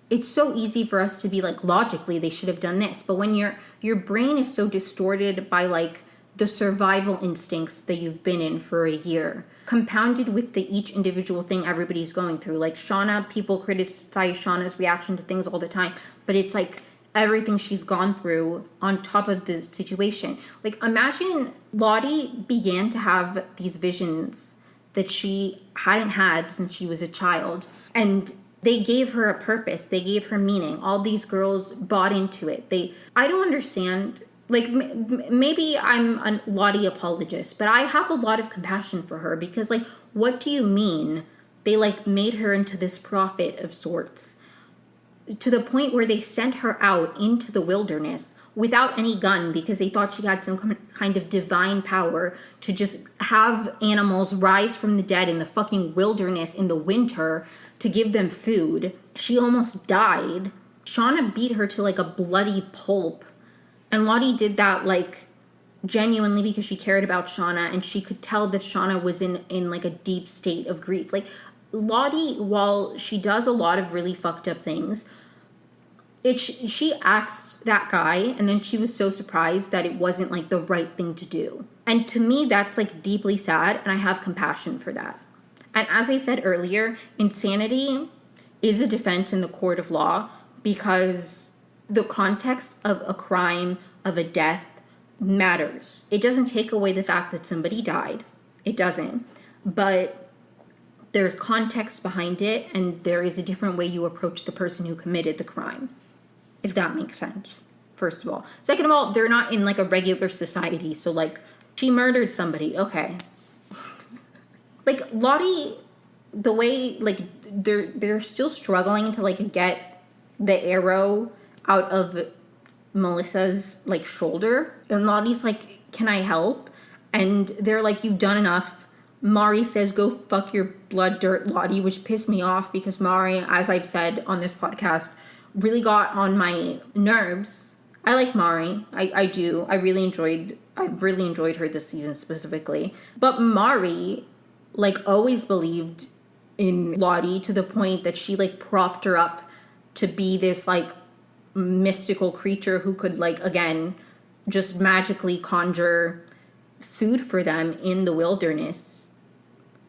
It's so easy for us to be like, logically they should have done this, but when your brain is so distorted by like the survival instincts that you've been in for a year, compounded with the each individual thing everybody's going through. Like Shauna, people criticize Shauna's reaction to things all the time, but it's like everything she's gone through on top of this situation. Like imagine Lottie began to have these visions that she hadn't had since she was a child, and they gave her a purpose. They gave her meaning. All these girls bought into it. I don't understand. Like, maybe I'm a Lottie apologist, but I have a lot of compassion for her because, like, what do you mean they, like, made her into this prophet of sorts to the point where they sent her out into the wilderness without any gun because they thought she had some kind of divine power to just have animals rise from the dead in the fucking wilderness in the winter to give them food. She almost died. Shauna beat her to, like, a bloody pulp. And Lottie did that, like, genuinely because she cared about Shauna, and she could tell that Shauna was in like, a deep state of grief. Like, Lottie, while she does a lot of really fucked up things, she axed that guy, and then she was so surprised that it wasn't, like, the right thing to do. And to me, that's, like, deeply sad, and I have compassion for that. And as I said earlier, insanity is a defense in the court of law because the context of a crime, of a death, matters. It doesn't take away the fact that somebody died. It doesn't. But there's context behind it, and there is a different way you approach the person who committed the crime, if that makes sense, first of all. Second of all, they're not in, like, a regular society, so, like, she murdered somebody, okay. Like, Lottie, the way, like, they're still struggling to, like, get the arrow out of Melissa's, like, shoulder. And Lottie's like, can I help? And they're like, you've done enough. Mari says, go fuck your blood dirt, Lottie, which pissed me off because Mari, as I've said on this podcast, really got on my nerves. I like Mari. I do. I really enjoyed her this season specifically. But Mari, like, always believed in Lottie to the point that she, like, propped her up to be this, like, mystical creature who could, like, again, just magically conjure food for them in the wilderness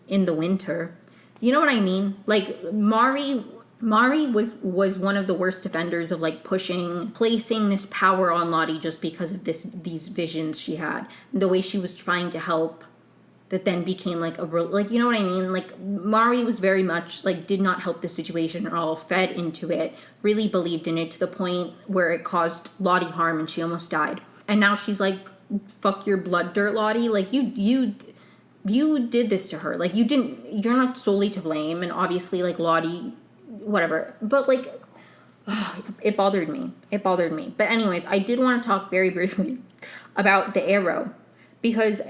in the winter. You know what I mean? Like, Mari was one of the worst defenders of, like, placing this power on Lottie just because of these visions she had. And the way she was trying to help that then became, like, like, you know what I mean? Like, Mari was very much, like, did not help the situation at all, fed into it, really believed in it to the point where it caused Lottie harm and she almost died. And now she's like, fuck your blood dirt, Lottie. Like, you did this to her. Like, you're not solely to blame. And obviously, like, Lottie, whatever. But, like, it bothered me. But anyways, I did want to talk very briefly about the arrow because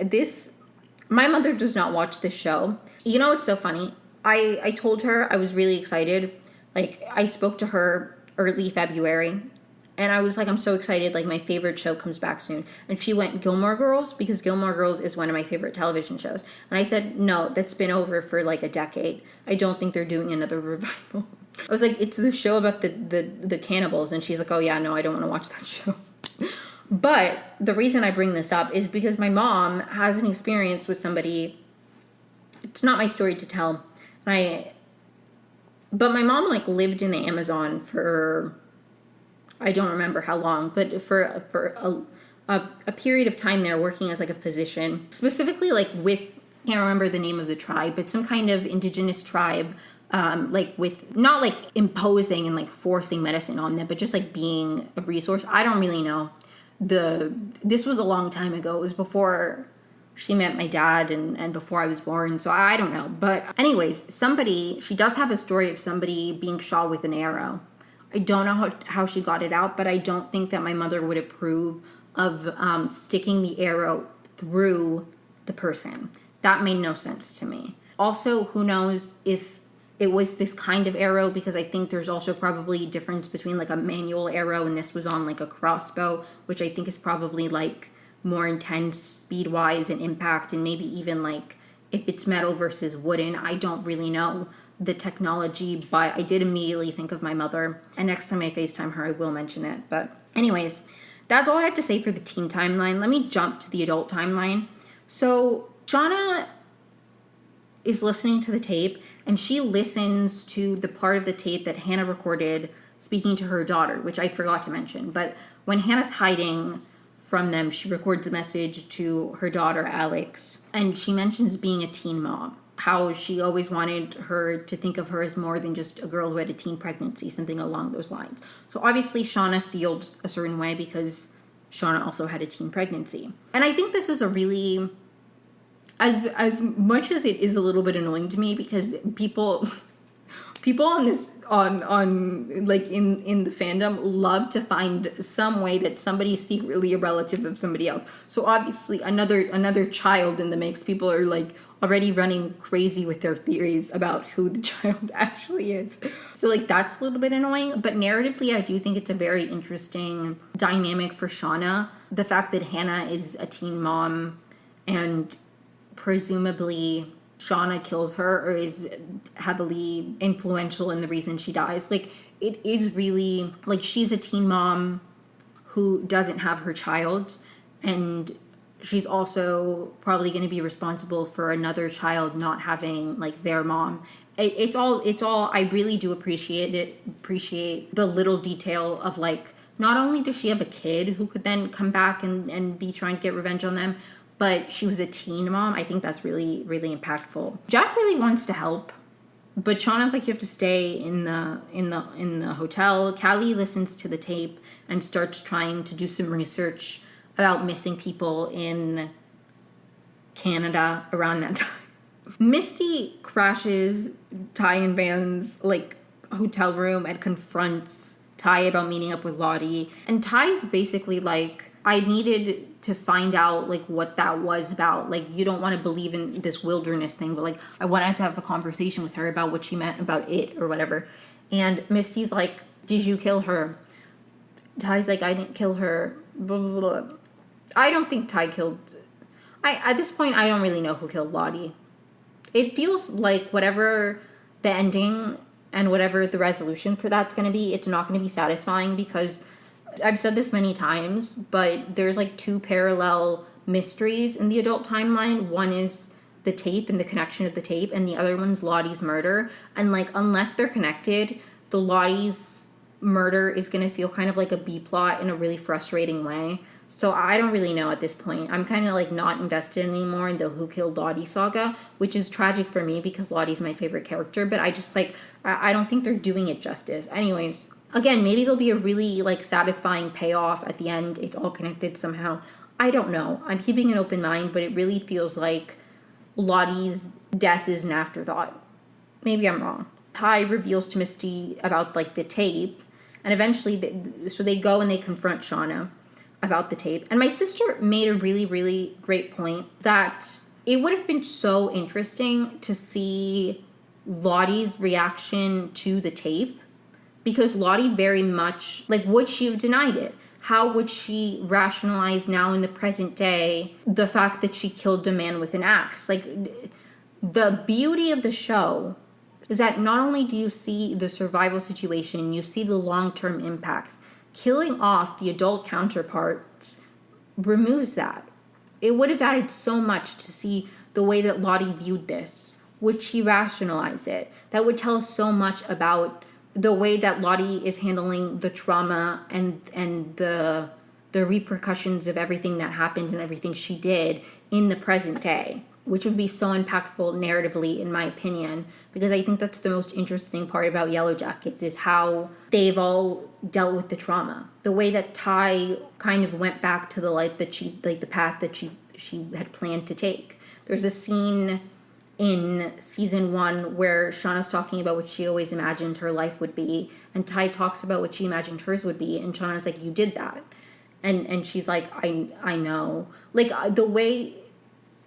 my mother does not watch this show. You know, it's so funny. I told her I was really excited. Like, I spoke to her early February, and I was like, I'm so excited. Like, my favorite show comes back soon. And she went, Gilmore Girls? Because Gilmore Girls is one of my favorite television shows. And I said, no, that's been over for, like, a decade. I don't think they're doing another revival. I was like, it's the show about the cannibals. And she's like, oh, yeah, no, I don't want to watch that show. But the reason I bring this up is because my mom has an experience with somebody. It's not my story to tell. But my mom, like, lived in the Amazon for, I don't remember how long, but for a period of time there working as, like, a physician, specifically, like, with, I can't remember the name of the tribe, but some kind of indigenous tribe, like, with, not, like, imposing and, like, forcing medicine on them, but just, like, being a resource. I don't really know. This was a long time ago. It was before she met my dad and before I was born, so I don't know. But anyways, she does have a story of somebody being shot with an arrow. I don't know how she got it out, but I don't think that my mother would approve of sticking the arrow through the person. That made no sense to me. Also, who knows if it was this kind of arrow, because I think there's also probably a difference between like a manual arrow and this was on like a crossbow, which I think is probably like more intense speed wise and impact, and maybe even like if it's metal versus wooden. I don't really know the technology, but I did immediately think of my mother, and next time I FaceTime her I will mention it. But anyways, that's all I have to say for the teen timeline. Let me jump to the adult timeline. So Shauna is listening to the tape, and she listens to the part of the tape that Hannah recorded speaking to her daughter, which I forgot to mention. But when Hannah's hiding from them, she records a message to her daughter, Alex, and she mentions being a teen mom, how she always wanted her to think of her as more than just a girl who had a teen pregnancy, something along those lines. So obviously Shauna feels a certain way because Shauna also had a teen pregnancy. And I think this is a really, as much as it is a little bit annoying to me, because people on this on like in the fandom love to find some way that somebody's secretly a relative of somebody else. So obviously another child in the mix, people are like already running crazy with their theories about who the child actually is. So like that's a little bit annoying, but narratively I do think it's a very interesting dynamic for Shauna. The fact that Hannah is a teen mom and presumably Shauna kills her or is heavily influential in the reason she dies. Like, it is really, like, she's a teen mom who doesn't have her child, and she's also probably going to be responsible for another child not having, like, their mom. It's all, I really do appreciate the little detail of, like, not only does she have a kid who could then come back and be trying to get revenge on them, but she was a teen mom. I think that's really, really impactful. Jack really wants to help, but Shauna's like, you have to stay in the hotel. Callie listens to the tape and starts trying to do some research about missing people in Canada around that time. Misty crashes Ty and Van's like hotel room and confronts Ty about meeting up with Lottie. And Ty's basically like, I needed to find out like what that was about. Like, you don't want to believe in this wilderness thing, but like I wanted to have a conversation with her about what she meant about it or whatever. And Misty's like, did you kill her? Ty's like, I didn't kill her. Blah, blah, blah. I don't think Ty killed. At this point, I don't really know who killed Lottie. It feels like whatever the ending and whatever the resolution for that's going to be, it's not going to be satisfying, because I've said this many times, but there's like two parallel mysteries in the adult timeline. One is the tape and the connection of the tape, and the other one's Lottie's murder. And like, unless they're connected, the Lottie's murder is going to feel kind of like a B plot in a really frustrating way. So I don't really know at this point. I'm kind of like not invested anymore in the Who Killed Lottie saga, which is tragic for me because Lottie's my favorite character, but I just like, I don't think they're doing it justice. Anyways, again, maybe there'll be a really like satisfying payoff at the end. It's all connected somehow. I don't know. I'm keeping an open mind, but it really feels like Lottie's death is an afterthought. Maybe I'm wrong. Ty reveals to Misty about like the tape, and eventually they go and they confront Shauna about the tape. And my sister made a really, really great point that it would have been so interesting to see Lottie's reaction to the tape, because Lottie very much, like, would she have denied it? How would she rationalize now in the present day the fact that she killed a man with an axe? Like, the beauty of the show is that not only do you see the survival situation, you see the long-term impacts. Killing off the adult counterparts removes that. It would have added so much to see the way that Lottie viewed this. Would she rationalize it? That would tell us so much about the way that Lottie is handling the trauma and the repercussions of everything that happened and everything she did in the present day, which would be so impactful narratively, in my opinion, because I think that's the most interesting part about Yellowjackets, is how they've all dealt with the trauma. The way that Ty kind of went back to the light that she, like the path that she had planned to take. There's a scene in season 1 where Shauna's talking about what she always imagined her life would be, and Ty talks about what she imagined hers would be, and Shauna's like, you did that. And she's like, I know. Like, the way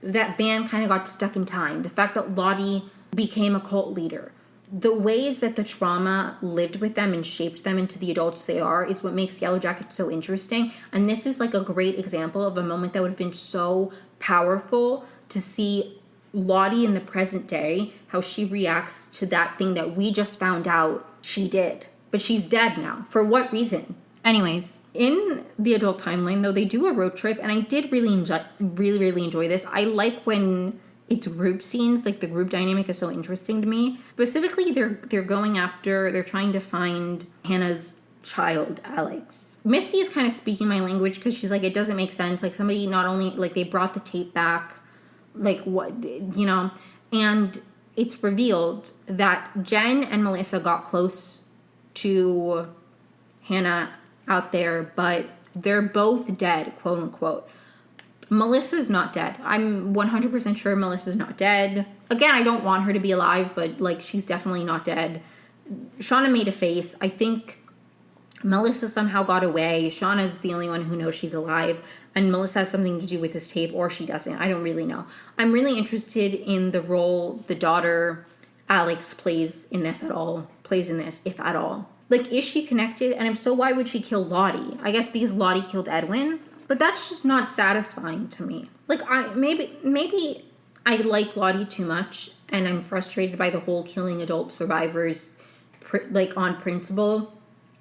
that Van kind of got stuck in time. The fact that Lottie became a cult leader. The ways that the trauma lived with them and shaped them into the adults they are is what makes Yellowjackets so interesting. And this is like a great example of a moment that would have been so powerful to see Lottie in the present day, how she reacts to that thing that we just found out she did. But she's dead now. For what reason? Anyways, in the adult timeline, though, they do a road trip, and I did really enjoy this. I like when it's group scenes, like the group dynamic is so interesting to me. Specifically, they're trying to find Hannah's child, Alex. Misty is kind of speaking my language because she's like, it doesn't make sense. Like, somebody not only, like, they brought the tape back, like, what, and it's revealed that Jen and Melissa got close to Hannah out there, but they're both dead, quote unquote. Melissa's not dead. I'm 100% sure Melissa's not dead. Again, I don't want her to be alive, but, like, she's definitely not dead. Shauna made a face. I think Melissa somehow got away. Shauna's the only one who knows she's alive, and Melissa has something to do with this tape, or she doesn't. I don't really know. I'm really interested in the role the daughter, Alex, plays in this, if at all. Like, is she connected? And if so, why would she kill Lottie? I guess because Lottie killed Edwin. But that's just not satisfying to me. Like, maybe I like Lottie too much, and I'm frustrated by the whole killing adult survivors, like, on principle,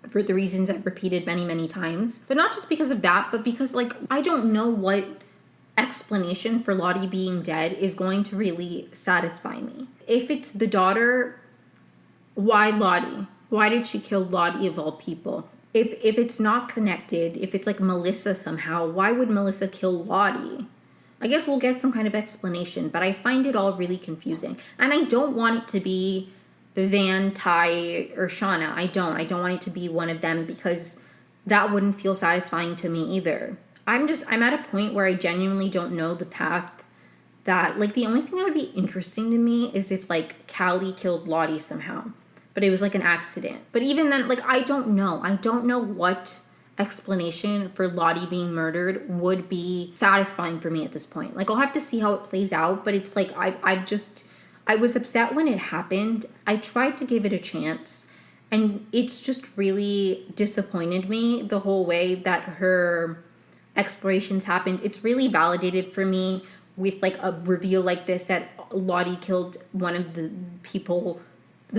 for the reasons I've repeated many, many times. But not just because of that, but because, like, I don't know what explanation for Lottie being dead is going to really satisfy me. If it's the daughter, why Lottie? Why did she kill Lottie of all people? If it's not connected, if it's like Melissa somehow, why would Melissa kill Lottie? I guess we'll get some kind of explanation, but I find it all really confusing. And I don't want it to be Van, Ty, or Shauna. I don't want it to be one of them, because that wouldn't feel satisfying to me either. I'm at a point where I genuinely don't know the path that, like, the only thing that would be interesting to me is if, like, Callie killed Lottie somehow. But it was like an accident. But even then, like, I don't know. I don't know what explanation for Lottie being murdered would be satisfying for me at this point. Like, I'll have to see how it plays out. But it's like, I was upset when it happened. I tried to give it a chance. And it's just really disappointed me the whole way that her explorations happened. It's really validated for me with, like, a reveal like this, that Lottie killed one of the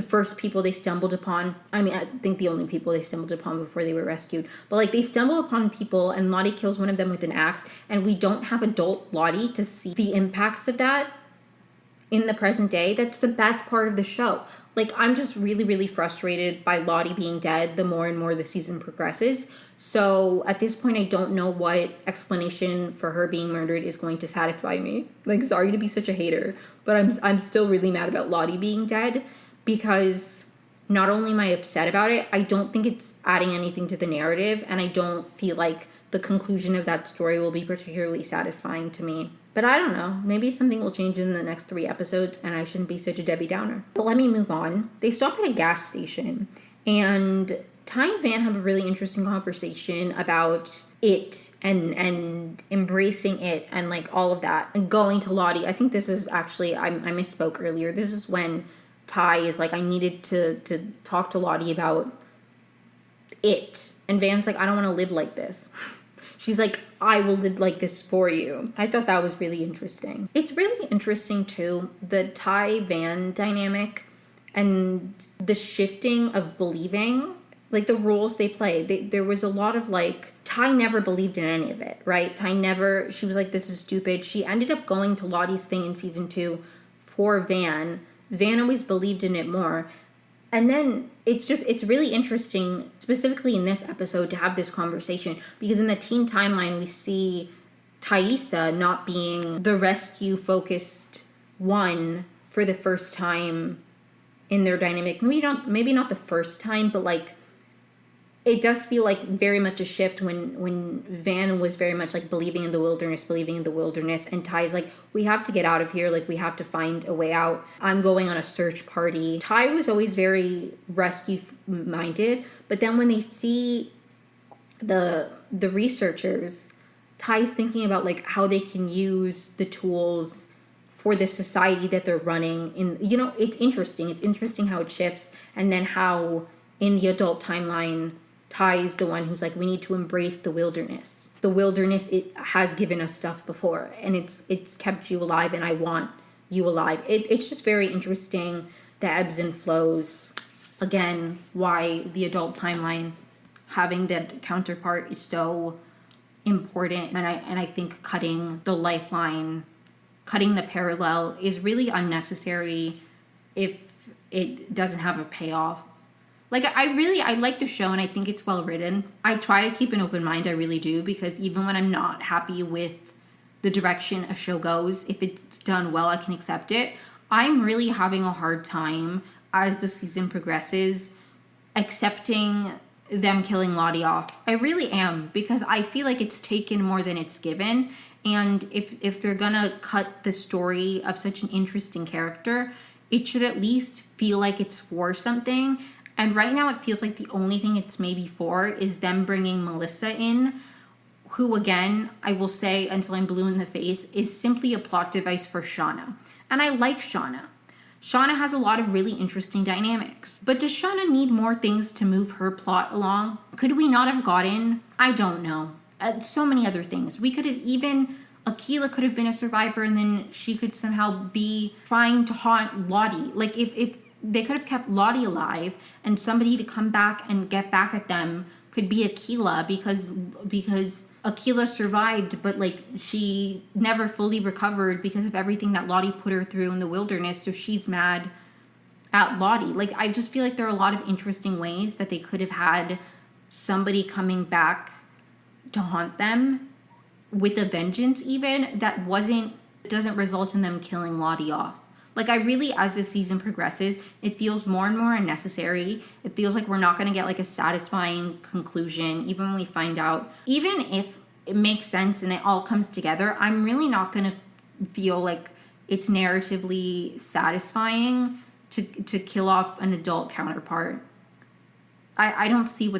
first people they stumbled upon. I mean, I think the only people they stumbled upon before they were rescued. But, like, they stumble upon people, and Lottie kills one of them with an axe, and we don't have adult Lottie to see the impacts of that in the present day. That's the best part of the show. Like, I'm just really, really frustrated by Lottie being dead the more and more the season progresses. So, at this point, I don't know what explanation for her being murdered is going to satisfy me. Like, sorry to be such a hater, but I'm still really mad about Lottie being dead. Because not only am I upset about it, I don't think it's adding anything to the narrative, and I don't feel like the conclusion of that story will be particularly satisfying to me. But I don't know. Maybe something will change in the next 3 episodes, and I shouldn't be such a Debbie Downer. But let me move on. They stop at a gas station, and Ty and Van have a really interesting conversation about it and embracing it and, like, all of that. And going to Lottie. I think this is actually, I misspoke earlier. This is when Ty is like, I needed to talk to Lottie about it. And Van's like, I don't want to live like this. She's like, I will live like this for you. I thought that was really interesting. It's really interesting, too, the Ty-Van dynamic and the shifting of believing, like, the roles they play. There was a lot of, like, Ty never believed in any of it, right? She was like, this is stupid. She ended up going to Lottie's thing in season 2 for Van. Van always believed in it more. And then it's really interesting, specifically in this episode, to have this conversation. Because in the teen timeline, we see Thaisa not being the rescue-focused one for the first time in their dynamic. Maybe not the first time, but, like, it does feel like very much a shift when Van was very much like believing in the wilderness, and Ty's like, we have to get out of here, like, we have to find a way out. I'm going on a search party. Ty was always very rescue minded, but then when they see the researchers Ty's thinking about like how they can use the tools for the society that they're running in. It's interesting how it shifts, and then how in the adult timeline Ty's the one who's like, we need to embrace the wilderness. The wilderness, it has given us stuff before, and it's kept you alive, and I want you alive. It's just very interesting, the ebbs and flows. Again, why the adult timeline having that counterpart is so important, and I think cutting the lifeline, cutting the parallel is really unnecessary if it doesn't have a payoff. Like, I like the show, and I think it's well written. I try to keep an open mind, I really do, because even when I'm not happy with the direction a show goes, if it's done well, I can accept it. I'm really having a hard time as the season progresses accepting them killing Lottie off. I really am, because I feel like it's taken more than it's given. And if they're gonna cut the story of such an interesting character, it should at least feel like it's for something. And right now it feels like the only thing it's maybe for is them bringing Melissa in, who, again, I will say until I'm blue in the face, is simply a plot device for Shauna. And I like Shauna. Shauna has a lot of really interesting dynamics. But does Shauna need more things to move her plot along? Could we not have gotten, I don't know, so many other things. We could have even, Akilah could have been a survivor, and then she could somehow be trying to haunt Lottie. Like, if they could have kept Lottie alive, and somebody to come back and get back at them could be Akilah, because Akilah survived, but like she never fully recovered because of everything that Lottie put her through in the wilderness, so she's mad at Lottie. Like, I just feel like there are a lot of interesting ways that they could have had somebody coming back to haunt them with a vengeance, even that doesn't result in them killing Lottie off. Like, I really, as the season progresses, it feels more and more unnecessary. It feels like we're not going to get like a satisfying conclusion, even when we find out. Even if it makes sense and it all comes together, I'm really not going to feel like it's narratively satisfying to kill off an adult counterpart. I don't see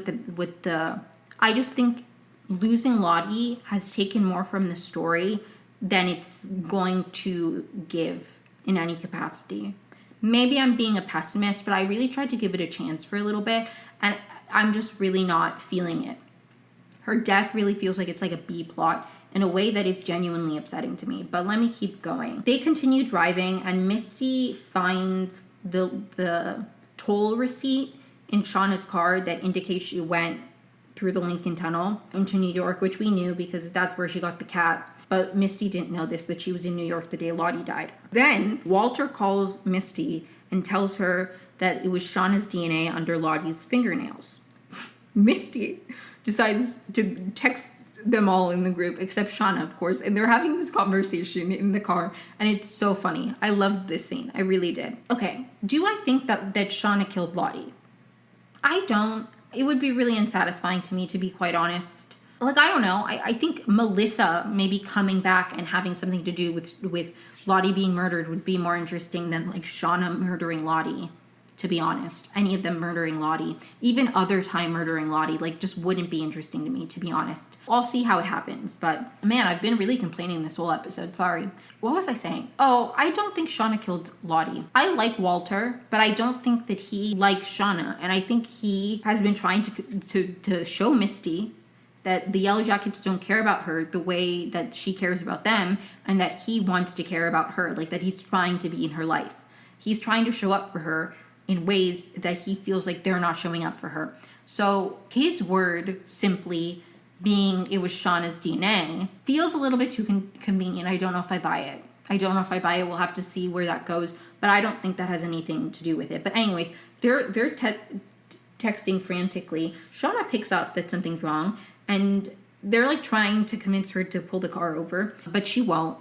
I just think losing Lottie has taken more from the story than it's going to give in any capacity. Maybe I'm being a pessimist, but I really tried to give it a chance for a little bit, and I'm just really not feeling it. Her death really feels like it's like a B plot in a way that is genuinely upsetting to me, but let me keep going. They continue driving, and Misty finds the toll receipt in Shauna's car that indicates she went through the Lincoln Tunnel into New York, which we knew because that's where she got the cat. But Misty didn't know this, that she was in New York the day Lottie died. Then Walter calls Misty and tells her that it was Shauna's DNA under Lottie's fingernails. Misty decides to text them all in the group, except Shauna, of course, and they're having this conversation in the car, and it's so funny. I loved this scene. I really did. Okay, do I think that Shauna killed Lottie? I don't. It would be really unsatisfying to me, to be quite honest. Like, I don't know. I think Melissa maybe coming back and having something to do with Lottie being murdered would be more interesting than like Shauna murdering Lottie, to be honest. Any of them murdering Lottie. Even other time murdering Lottie, like, just wouldn't be interesting to me, to be honest. I'll see how it happens. But man, I've been really complaining this whole episode. Sorry. What was I saying? Oh, I don't think Shauna killed Lottie. I like Walter, but I don't think that he likes Shauna. And I think he has been trying to show Misty that the Yellowjackets don't care about her the way that she cares about them, and that he wants to care about her, like that he's trying to be in her life. He's trying to show up for her in ways that he feels like they're not showing up for her. So his word simply being it was Shauna's DNA feels a little bit too convenient. I don't know if I buy it. We'll have to see where that goes, but I don't think that has anything to do with it. But anyways, they're texting frantically. Shauna picks up that something's wrong, and they're like trying to convince her to pull the car over, but she won't.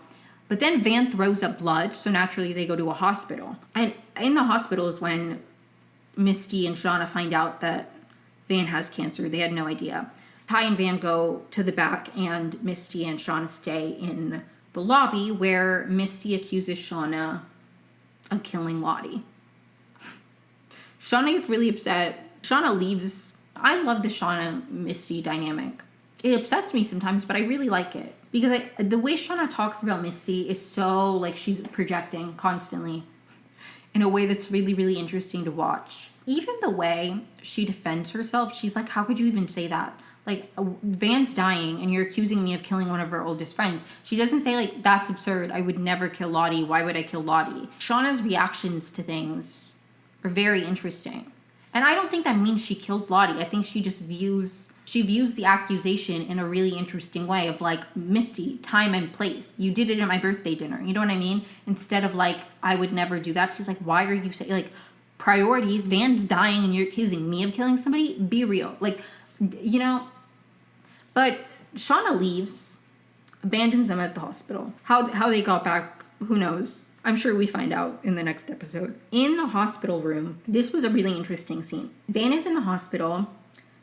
But then Van throws up blood, so naturally they go to a hospital. And in the hospital is when Misty and Shauna find out that Van has cancer. They had no idea. Ty and Van go to the back, and Misty and Shauna stay in the lobby, where Misty accuses Shauna of killing Lottie. Shauna gets really upset. Shauna leaves. I love the Shauna-Misty dynamic. It upsets me sometimes, but I really like it. Because the way Shauna talks about Misty is so, like, she's projecting constantly in a way that's really, really interesting to watch. Even the way she defends herself, she's like, how could you even say that? Like, Van's dying and you're accusing me of killing one of her oldest friends. She doesn't say, like, that's absurd. I would never kill Lottie. Why would I kill Lottie? Shauna's reactions to things are very interesting. And I don't think that means she killed Lottie. I think she just views the accusation in a really interesting way of, like, Misty, time and place. You did it at my birthday dinner. You know what I mean? Instead of, like, I would never do that. She's like, why are you saying, like, priorities, Van's dying and you're accusing me of killing somebody? Be real. Like, you know? But Shauna leaves, abandons them at the hospital. How they got back, who knows? I'm sure we find out in the next episode. In the hospital room, this was a really interesting scene. Van is in the hospital.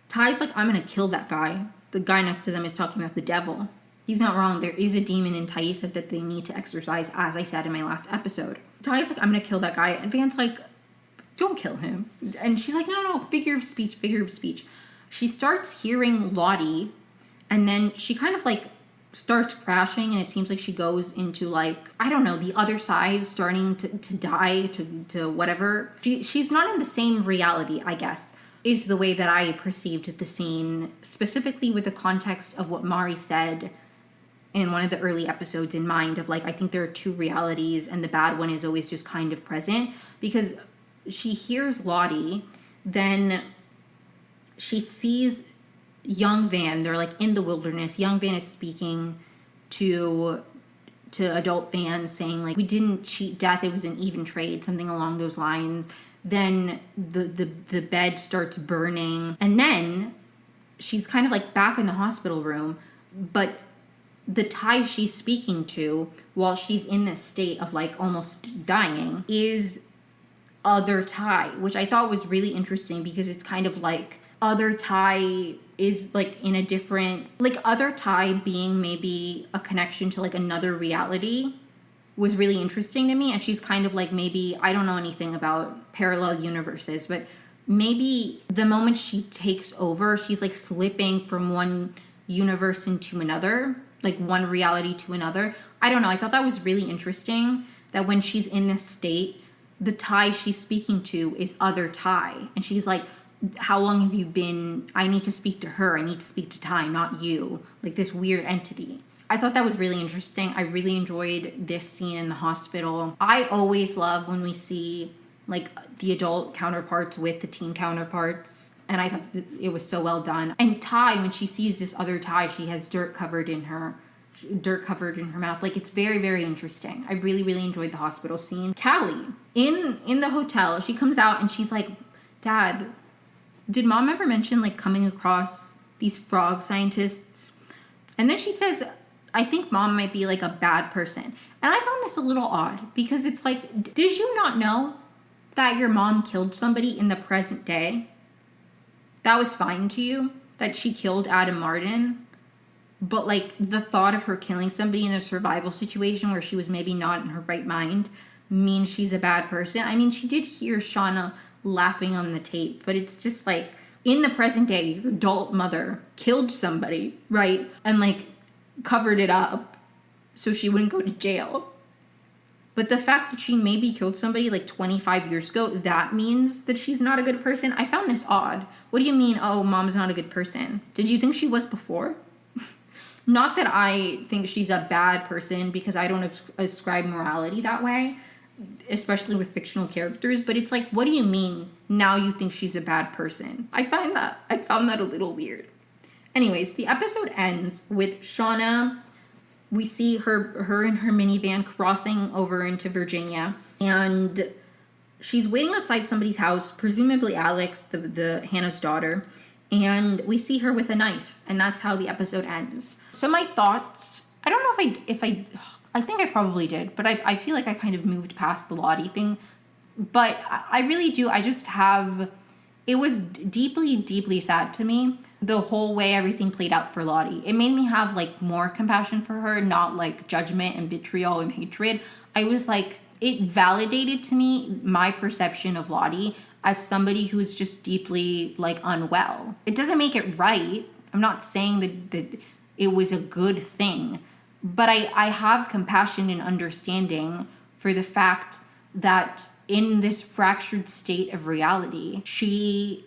Ty's like, I'm gonna kill that guy. The guy next to them is talking about the devil. He's not wrong. There is a demon in Taissa that they need to exorcise, as I said in my last episode. Ty's like, I'm gonna kill that guy. And Van's like, don't kill him. And she's like, no, figure of speech. She starts hearing Lottie, and then she kind of, like, starts crashing, and it seems like she goes into, like, I don't know, the other side, starting to die, to whatever. She's not in the same reality, I guess, is the way that I perceived the scene, specifically with the context of what Mari said in one of the early episodes in mind of, like, I think there are two realities, and the bad one is always just kind of present, because she hears Lottie, then she sees young Van. They're, like, in the wilderness. Young Van is speaking to adult Van, saying, like, we didn't cheat death, it was an even trade, something along those lines. Then the bed starts burning, and then she's kind of, like, back in the hospital room, but the Ty she's speaking to while she's in this state of, like, almost dying is other Ty, which I thought was really interesting, because it's kind of like other Ty is, like, in a different, like, other Ty being maybe a connection to, like, another reality was really interesting to me. And she's kind of like, maybe, I don't know anything about parallel universes, but maybe the moment she takes over, she's, like, slipping from one universe into another, like one reality to another. I don't know. I thought that was really interesting, that when she's in this state, the Ty she's speaking to is other Ty. And she's like, how long have you been? I need to speak to her. I need to speak to Ty, not you. Like, this weird entity. I thought that was really interesting. I really enjoyed this scene in the hospital. I always love when we see, like, the adult counterparts with the teen counterparts. And I thought it was so well done. And Ty, when she sees this other Ty, she has dirt covered in her mouth. Like, it's very, very interesting. I really, really enjoyed the hospital scene. Callie, in the hotel, she comes out and she's like, Dad, did Mom ever mention, like, coming across these frog scientists? And then she says, I think Mom might be, like, a bad person. And I found this a little odd, because it's like, did you not know that your mom killed somebody in the present day? That was fine to you, that she killed Adam Martin? But, like, the thought of her killing somebody in a survival situation where she was maybe not in her right mind means she's a bad person? I mean, she did hear Shauna laughing on the tape, but it's just like, in the present day, your adult mother killed somebody, right? And, like, covered it up so she wouldn't go to jail. But the fact that she maybe killed somebody, like, 25 years ago, that means that she's not a good person? I found this odd. What do you mean, oh, Mom's not a good person? Did you think she was before? Not that I think she's a bad person, because I don't ascribe morality that way, especially with fictional characters, but it's like, what do you mean now you think she's a bad person? I found that a little weird. Anyways, the episode ends with Shauna. We see her in her minivan crossing over into Virginia, and she's waiting outside somebody's house, presumably Alex, the Hannah's daughter, and we see her with a knife, and that's how the episode ends. So my thoughts, I don't know if I think I probably did, but I feel like I kind of moved past the Lottie thing, but I really do. It was deeply, deeply sad to me, the whole way everything played out for Lottie. It made me have, like, more compassion for her, not, like, judgment and vitriol and hatred. I was like, it validated to me my perception of Lottie as somebody who's just deeply, like, unwell. It doesn't make it right. I'm not saying that it was a good thing, but I have compassion and understanding for the fact that in this fractured state of reality, she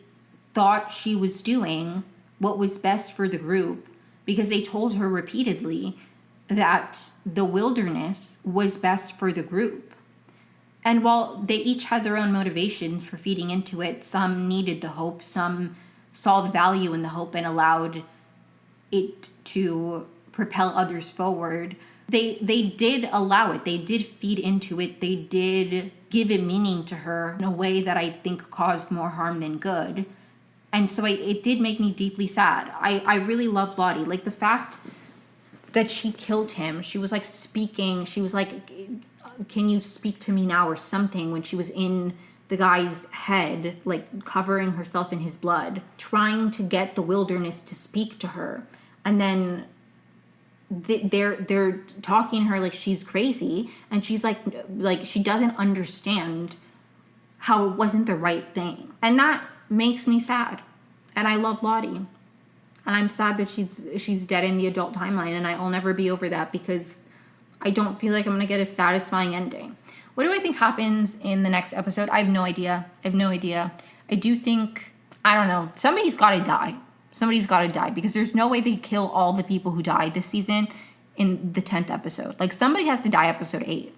thought she was doing what was best for the group because they told her repeatedly that the wilderness was best for the group. And while they each had their own motivations for feeding into it, some needed the hope, some saw the value in the hope and allowed it to propel others forward. They did allow it. They did feed into it. They did give it meaning to her in a way that I think caused more harm than good. And so it did make me deeply sad. I really love Lottie. Like, the fact that she killed him, she was like speaking, she was like, can you speak to me now or something, when she was in the guy's head, like covering herself in his blood, trying to get the wilderness to speak to her. And then they're talking to her like she's crazy, and she's like she doesn't understand how it wasn't the right thing. And that makes me sad. And I love Lottie. And I'm sad that she's dead in the adult timeline, and I'll never be over that because I don't feel like I'm going to get a satisfying ending. What do I think happens in the next episode? I have no idea. I do think, I don't know, somebody's got to die. Because there's no way they kill all the people who died this season in the 10th episode. Like, somebody has to die episode 8.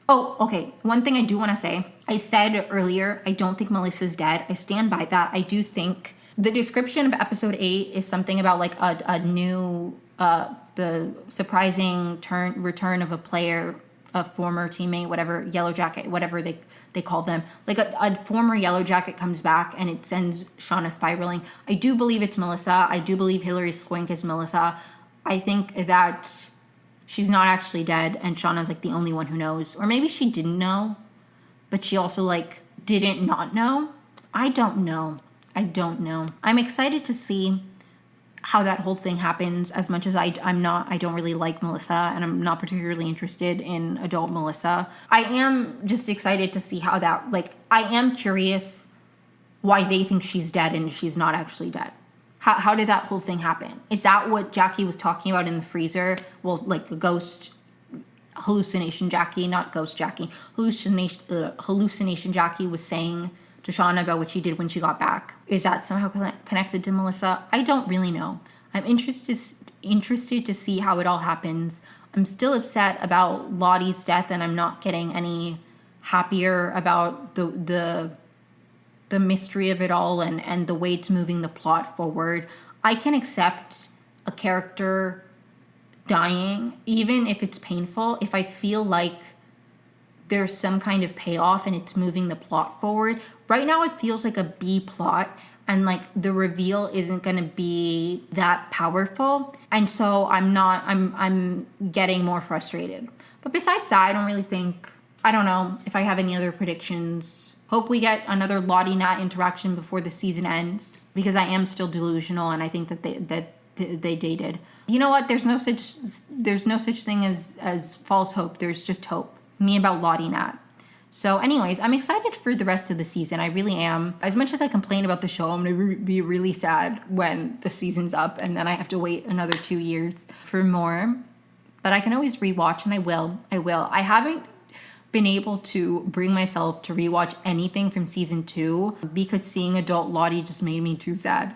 Oh, okay. One thing I do want to say. I said earlier, I don't think Melissa's dead. I stand by that. I do think the description of episode 8 is something about like a new, the surprising return of a player, a former teammate, whatever, Yellowjacket, whatever they call them. Like a former Yellowjacket comes back and it sends Shauna spiraling. I do believe it's Melissa. I do believe Hillary Swank is Melissa. I think that she's not actually dead and Shauna's like the only one who knows. Or maybe she didn't know, but she also like didn't not know. I don't know. I'm excited to see how that whole thing happens, as much as I don't really like Melissa, and I'm not particularly interested in adult Melissa. I am just excited to see how that, like, I am curious why they think she's dead and she's not actually dead. How did that whole thing happen? Is that what Jackie was talking about in the freezer? Well, like the ghost hallucination Jackie, not ghost Jackie, hallucination Jackie was saying to Shauna about what she did when she got back. Is that somehow connected to Melissa? I don't really know. I'm interested to see how it all happens. I'm still upset about Lottie's death, and I'm not getting any happier about the mystery of it all and the way it's moving the plot forward. I can accept a character dying, even if it's painful, if I feel like there's some kind of payoff and it's moving the plot forward. Right now it feels like a B plot, and like the reveal isn't going to be that powerful. And so I'm getting more frustrated. But besides that, I don't know if I have any other predictions. Hope we get another Lottie Nat interaction before the season ends, because I am still delusional and I think that they dated. You know what? There's no such thing as false hope. There's just hope. Me about Lottie Nat. So anyways, I'm excited for the rest of the season. I really am. As much as I complain about the show, I'm going to be really sad when the season's up and then I have to wait another 2 years for more. But I can always rewatch, and I will. I haven't been able to bring myself to rewatch anything from season 2 because seeing adult Lottie just made me too sad.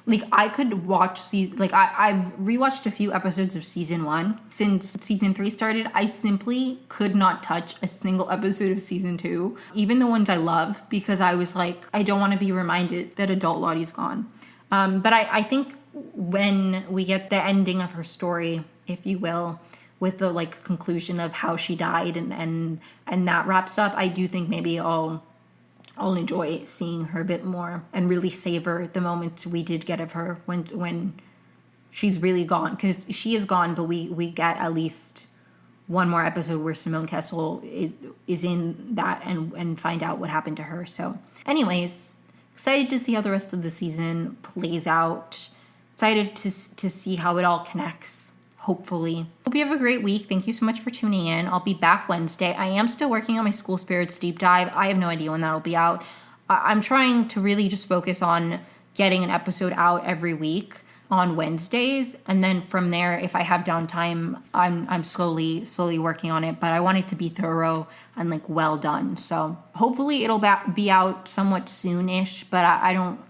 Like, I could watch, I've rewatched a few episodes of season 1. Since season 3 started, I simply could not touch a single episode of season 2, even the ones I love, because I was like, I don't want to be reminded that adult Lottie's gone. But I think when we get the ending of her story, if you will, with the like conclusion of how she died and that wraps up, I do think maybe I'll enjoy seeing her a bit more and really savor the moments we did get of her when she's really gone. Because she is gone, but we get at least one more episode where Simone Kessel is in that and find out what happened to her. So anyways, excited to see how the rest of the season plays out. Excited to see how it all connects, hopefully. Hope you have a great week. Thank you so much for tuning in. I'll be back Wednesday. I am still working on my School Spirits deep dive. I have no idea when that'll be out. I'm trying to really just focus on getting an episode out every week. on Wednesdays, and then from there, if I have downtime, I'm slowly working on it, but I want it to be thorough and like well done. So hopefully it'll be out somewhat soonish, but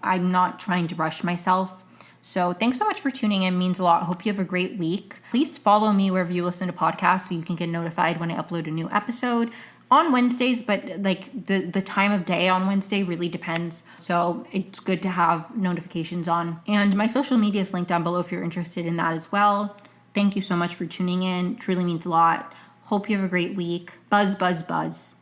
I'm not trying to rush myself. So thanks so much for tuning in. It means a lot. Hope you have a great week. Please follow me wherever you listen to podcasts so you can get notified when I upload a new episode on Wednesdays, but like the time of day on Wednesday really depends. So it's good to have notifications on. And my social media is linked down below if you're interested in that as well. Thank you so much for tuning in. Truly means a lot. Hope you have a great week. Buzz, buzz, buzz.